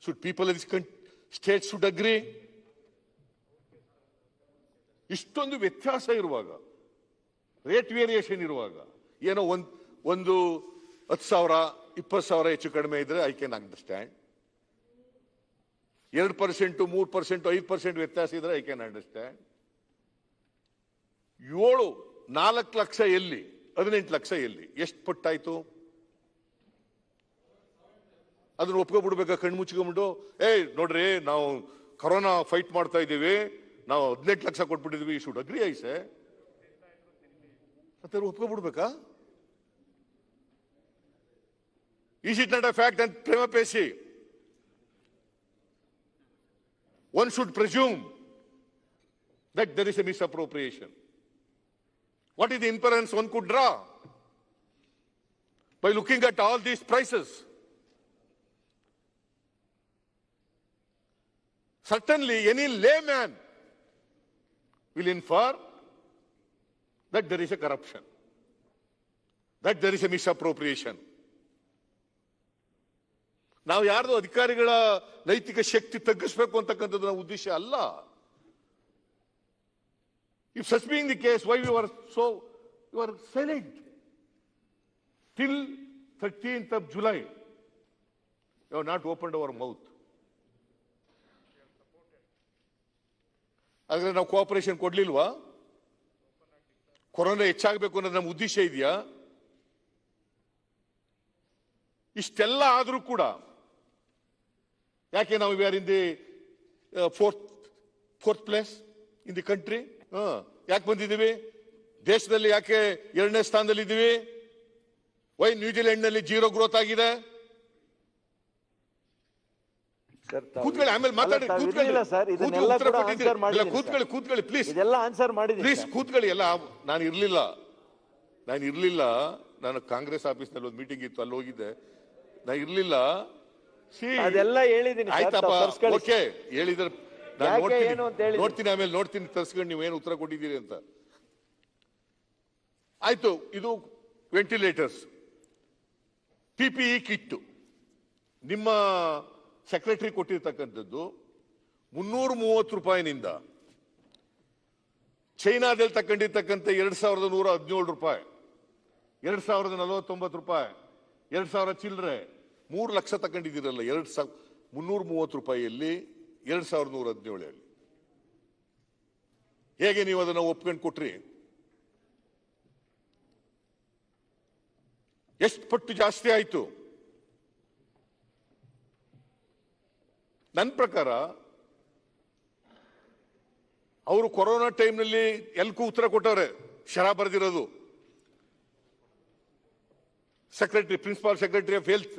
Should people in this state should agree? ಇಷ್ಟೊಂದು ವ್ಯತ್ಯಾಸ ಇರುವಾಗ, ರೇಟ್ ವೇರಿಯೇಷನ್ ಇರುವಾಗ, ಏನೋ ಒಂದು 10,000 20,000 ಹೆಚ್ಚು ಕಡಿಮೆ ಇದ್ರೆ ಐ ಕ್ಯಾನ್ ಅಂಡರ್ಸ್ಟ್ಯಾಂಡ್. 2%, 3%, 5% ವ್ಯತ್ಯಾಸ ಇದ್ರೆ ಐ ಕ್ಯಾನ್ ಅಂಡರ್ಸ್ಟ್ಯಾಂಡ್. 4 ಲಕ್ಷ ಎಲ್ಲಿ, 18 ಲಕ್ಷ ಎಲ್ಲಿ? ಎಷ್ಟು ಪಟ್ಟಾಯ್ತು? ಅದನ್ನ ಒಪ್ಕೊಬಿಡ್ಬೇಕಾ? ಕಣ್ಣು ಮುಚ್ಕೊಂಡ್ಬಿಟ್ಟು ನೋಡ್ರಿ, ನಾವು ಕೊರೋನಾ ಫೈಟ್ ಮಾಡ್ತಾ ಇದ್ದೀವಿ, ನಾವು 18 ಲಕ್ಷ ಕೊಟ್ಬಿಟ್ಟಿದ್ವಿ, ಶುಡ್ ಅಗ್ರಿ ಐಸೆ ಅಂತ ಒಪ್ಕೊಬಿಡ್ಬೇಕಾ? Is it not a fact and prima facie? One should presume that there is a misappropriation. What is the inference one could draw by looking at all these prices? Certainly, any layman will infer that there is a corruption, that there is a misappropriation. ನಾವು ಯಾರ್ದು ಅಧಿಕಾರಿಗಳ ನೈತಿಕ ಶಕ್ತಿ ತಗ್ಗಿಸಬೇಕು ಅಂತಕ್ಕಂಥದ್ದು ನಮ್ಮ ಉದ್ದೇಶ ಅಲ್ಲ. If such being the case, why you are silent till 13th of July? You have not opened our mouth. ಆದ್ರೆ ನಾವು ಕೋಆಪರೇಷನ್ ಕೊಡ್ಲಿಲ್ವಾ? ಕೊರೋನಾ ಹೆಚ್ಚಾಗಬೇಕು ಅನ್ನೋದು ನಮ್ಮ ಉದ್ದೇಶ ಇದೆಯಾ? ಇಷ್ಟೆಲ್ಲ ಆದ್ರೂ ಕೂಡ ಯಾಕೆ ನಾವು we are in the fourth place in the country? ಯಾಕೆ ಬಂದಿದ್ದೀವಿ? ದೇಶದಲ್ಲಿ ಯಾಕೆ 2ನೇ ಸ್ಥಾನದಲ್ಲಿ ಇದ್ದೀವಿ? ವೈ ನ್ಯೂಜಿಲೆಂಡ್ ನಲ್ಲಿ 0 ಗ್ರೋತ್ ಆಗಿದೆ? ಕೂತ್ಕೊಳ್ಳಿ, ಆಮೇಲೆ ಮಾತಾಡಿ. ಕೂತ್ಕೊಳ್ಳಿ ಪ್ಲೀಸ್, ಪ್ಲೀಸ್ ಕೂತ್ಕೊಳ್ಳಿ. ಎಲ್ಲ ನಾನು ಇರ್ಲಿಲ್ಲ. ನಾನು ಕಾಂಗ್ರೆಸ್ ಆಫೀಸ್ ನಲ್ಲಿ ಒಂದು ಮೀಟಿಂಗ್ ಇತ್ತು, ಅಲ್ಲಿ ಹೋಗಿದ್ದೆ. ನಾನು ಇರ್ಲಿಲ್ಲ. ಅದೆಲ್ಲ ಹೇಳಿದ್ದೀನಿ. ಆಯ್ತಪ್ಪ, ಓಕೆ, ಹೇಳಿದ್ರೆ ನೋಡ್ತೀನಿ, ಆಮೇಲೆ ನೋಡ್ತೀನಿ ತರ್ಸ್ಕೊಂಡು ನೀವೇನು ಉತ್ತರ ಕೊಟ್ಟಿದ್ದೀರಿ ಅಂತ. ಆಯ್ತು. ಇದು ವೆಂಟಿಲೇಟರ್ಸ್, PPE ಕಿಟ್ ನಿಮ್ಮ ಸೆಕ್ರೆಟರಿ ಕೊಟ್ಟಿರ್ತಕ್ಕಂಥದ್ದು 330 ರೂಪಾಯಿನಿಂದ ಚೈನಾದಲ್ಲಿ ತಕೊಂಡಿರ್ತಕ್ಕಂಥ 2,117 ರೂಪಾಯಿ, 2,049 ರೂಪಾಯಿ, 2,000 ಚಿಲ್ಲರೆ, 3 ಲಕ್ಷ ತಗೊಂಡಿದ್ದೀರಲ್ಲ. 330 ರೂಪಾಯಿಯಲ್ಲಿ 2,117 ಹೇಗೆ ನೀವು ಅದನ್ನು ಒಪ್ಕೊಂಡು ಕೊಟ್ರಿ? ಎಷ್ಟು ಪಟ್ಟು ಜಾಸ್ತಿ ಆಯ್ತು? ನನ್ನ ಪ್ರಕಾರ ಅವರು ಕೊರೋನಾ ಟೈಮ್ನಲ್ಲಿ ಎಲ್ಕೂ ಉತ್ತರ ಕೊಟ್ಟವ್ರೆ. ಶರಾ ಬರೆದಿರೋದು ಪ್ರಿನ್ಸಿಪಾಲ್ ಸೆಕ್ರೆಟರಿ ಆಫ್ ಹೆಲ್ತ್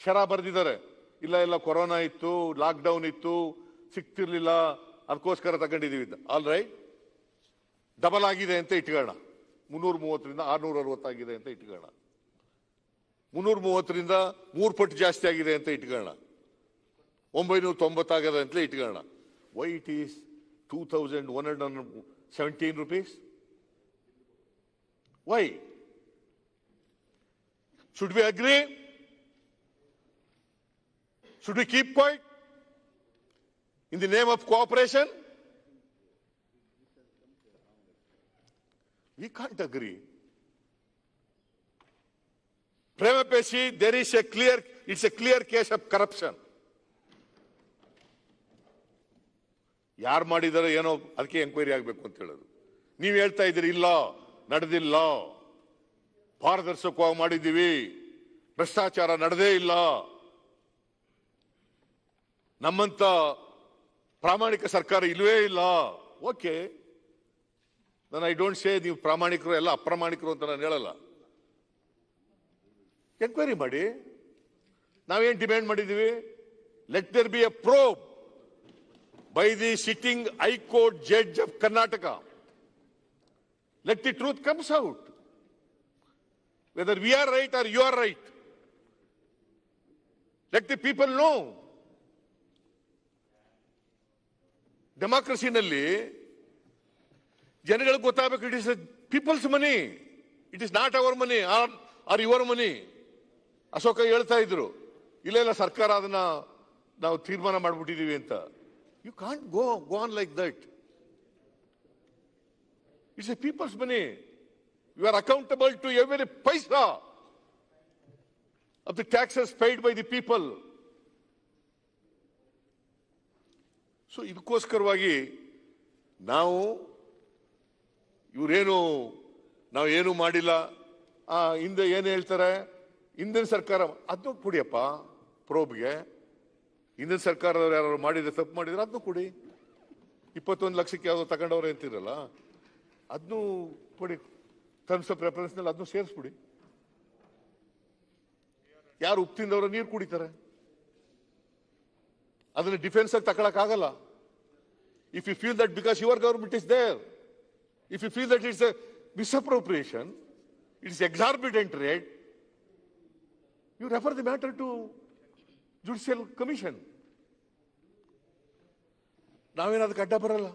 ಶರಾ ಬರೆದಿದ್ದಾರೆ. ಇಲ್ಲ ಕೊರೋನಾ ಇತ್ತು, ಲಾಕ್ಡೌನ್ ಇತ್ತು, ಸಿಗ್ತಿರ್ಲಿಲ್ಲ, ಅದಕ್ಕೋಸ್ಕರ ತಗೊಂಡಿದ್ದೀವಿ. ಆಲ್ ರೈಟ್, ಡಬಲ್ ಆಗಿದೆ ಅಂತ ಇಟ್ಕೊಳ್ಳೋಣ. 330ರಿಂದ 660 ಆಗಿದೆ ಅಂತ ಇಟ್ಕೊಳ್ಳೋಣ. 330ರಿಂದ 3 ಪಟ್ಟು ಜಾಸ್ತಿ ಆಗಿದೆ ಅಂತ ಇಟ್ಕೊಳ್ಳೋಣ. 990 ಆಗದೆ ಅಂತಲೇ ಇಟ್ಕೊಳ್ಳೋಣ. Y it is 2117 rupees? Why? Should we agree? Should we keep quiet in the name of cooperation? We can't agree. Prima facie, it's a clear case of corruption. ಯಾರು ಮಾಡಿದಾರೋ ಏನೋ ಅದಕ್ಕೆ ಎಂಕ್ವೈರಿ ಆಗಬೇಕು ಅಂತ ಹೇಳೋದು. ನೀವು ಹೇಳ್ತಾ ಇದ್ದೀರಿ ಇಲ್ಲ ನಡೆದಿಲ್ಲ, ಪಾರದರ್ಶಕವಾಗಿ ಮಾಡಿದ್ದೀವಿ, ಭ್ರಷ್ಟಾಚಾರ ನಡೆದೇ ಇಲ್ಲ, ನಮ್ಮಂತ ಪ್ರಾಮಾಣಿಕ ಸರ್ಕಾರ ಇಲ್ವೇ ಇಲ್ಲ. ಓಕೆ, ನಾನು ಐ ಡೋಂಟ್ ಸೇ ನೀವು ಪ್ರಾಮಾಣಿಕರು ಎಲ್ಲ ಅಪ್ರಾಮಾಣಿಕರು ಅಂತ ನಾನು ಹೇಳಲ್ಲ. ಎಂಕ್ವೈರಿ ಮಾಡಿ. ನಾವೇನ್ ಡಿಮ್ಯಾಂಡ್ ಮಾಡಿದ್ದೀವಿ? Let there be a probe by the sitting High Court judge of Karnataka. Let the truth comes out. Whether we are right or you are right. Let the people know. Democracy nalli ಜನಗಳಿಗೆ ಗೊತ್ತಾಗಬೇಕು, it is people's money, it is not our money R your money. Ashoka ಹೇಳ್ತಾ ಇದ್ರು, ಇಲ್ಲ ಸರ್ಕಾರ ಅದನ್ನ ನಾವು ತೀರ್ಮಾನ ಮಾಡ್ಬಿಟ್ಟಿದೀವಿ ಅಂತ. You can't go on like that. It's a people's money. You are accountable to every paisa of the taxes paid by the people. So, ಇದಕ್ಕೋಸ್ಕರವಾಗಿ ನಾವು ಏನು ಮಾಡಿಲ್ಲ. ಹಿಂದೆ ಏನು ಹೇಳ್ತಾರೆ, ಹಿಂದಿನ ಸರ್ಕಾರ ಅದನ್ನು ಕೊಡಿಯಪ್ಪ ಪ್ರೋಬ್ಗೆ. ಹಿಂದಿನ ಸರ್ಕಾರದವ್ರು ಯಾರು ಮಾಡಿದ್ರೆ ತಪ್ಪು ಮಾಡಿದ್ರೆ ಅದನ್ನು ಕೊಡಿ. 21 ಲಕ್ಷಕ್ಕೆ ಯಾವ್ದೋ ತಗೊಂಡವ್ರೆ ಅಂತಿರಲ್ಲ, ಅದನ್ನು ಕೊಡಿ. ಟರ್ಮ್ಸ್ ಆಫ್ ರೆಫರೆನ್ಸ್ ನಲ್ಲಿ ಅದನ್ನು ಸೇರಿಸ್ಬಿಡಿ. ಯಾರು ಉಪ್ಪು ತಿಂದವರು ನೀರು ಕುಡಿತಾರೆ, ಅದನ್ನ ಡಿಫೆನ್ಸ್ ಆಗಿ ತಗೊಳಕ್ ಆಗಲ್ಲ. If you feel that because your government is there, if you feel that it's a misappropriation, it's exorbitant rate, you refer the matter to judicial commission. ನಾವೇನಾದಕ್ಕೆ ಅಡ್ಡ ಬರಲ್ಲ.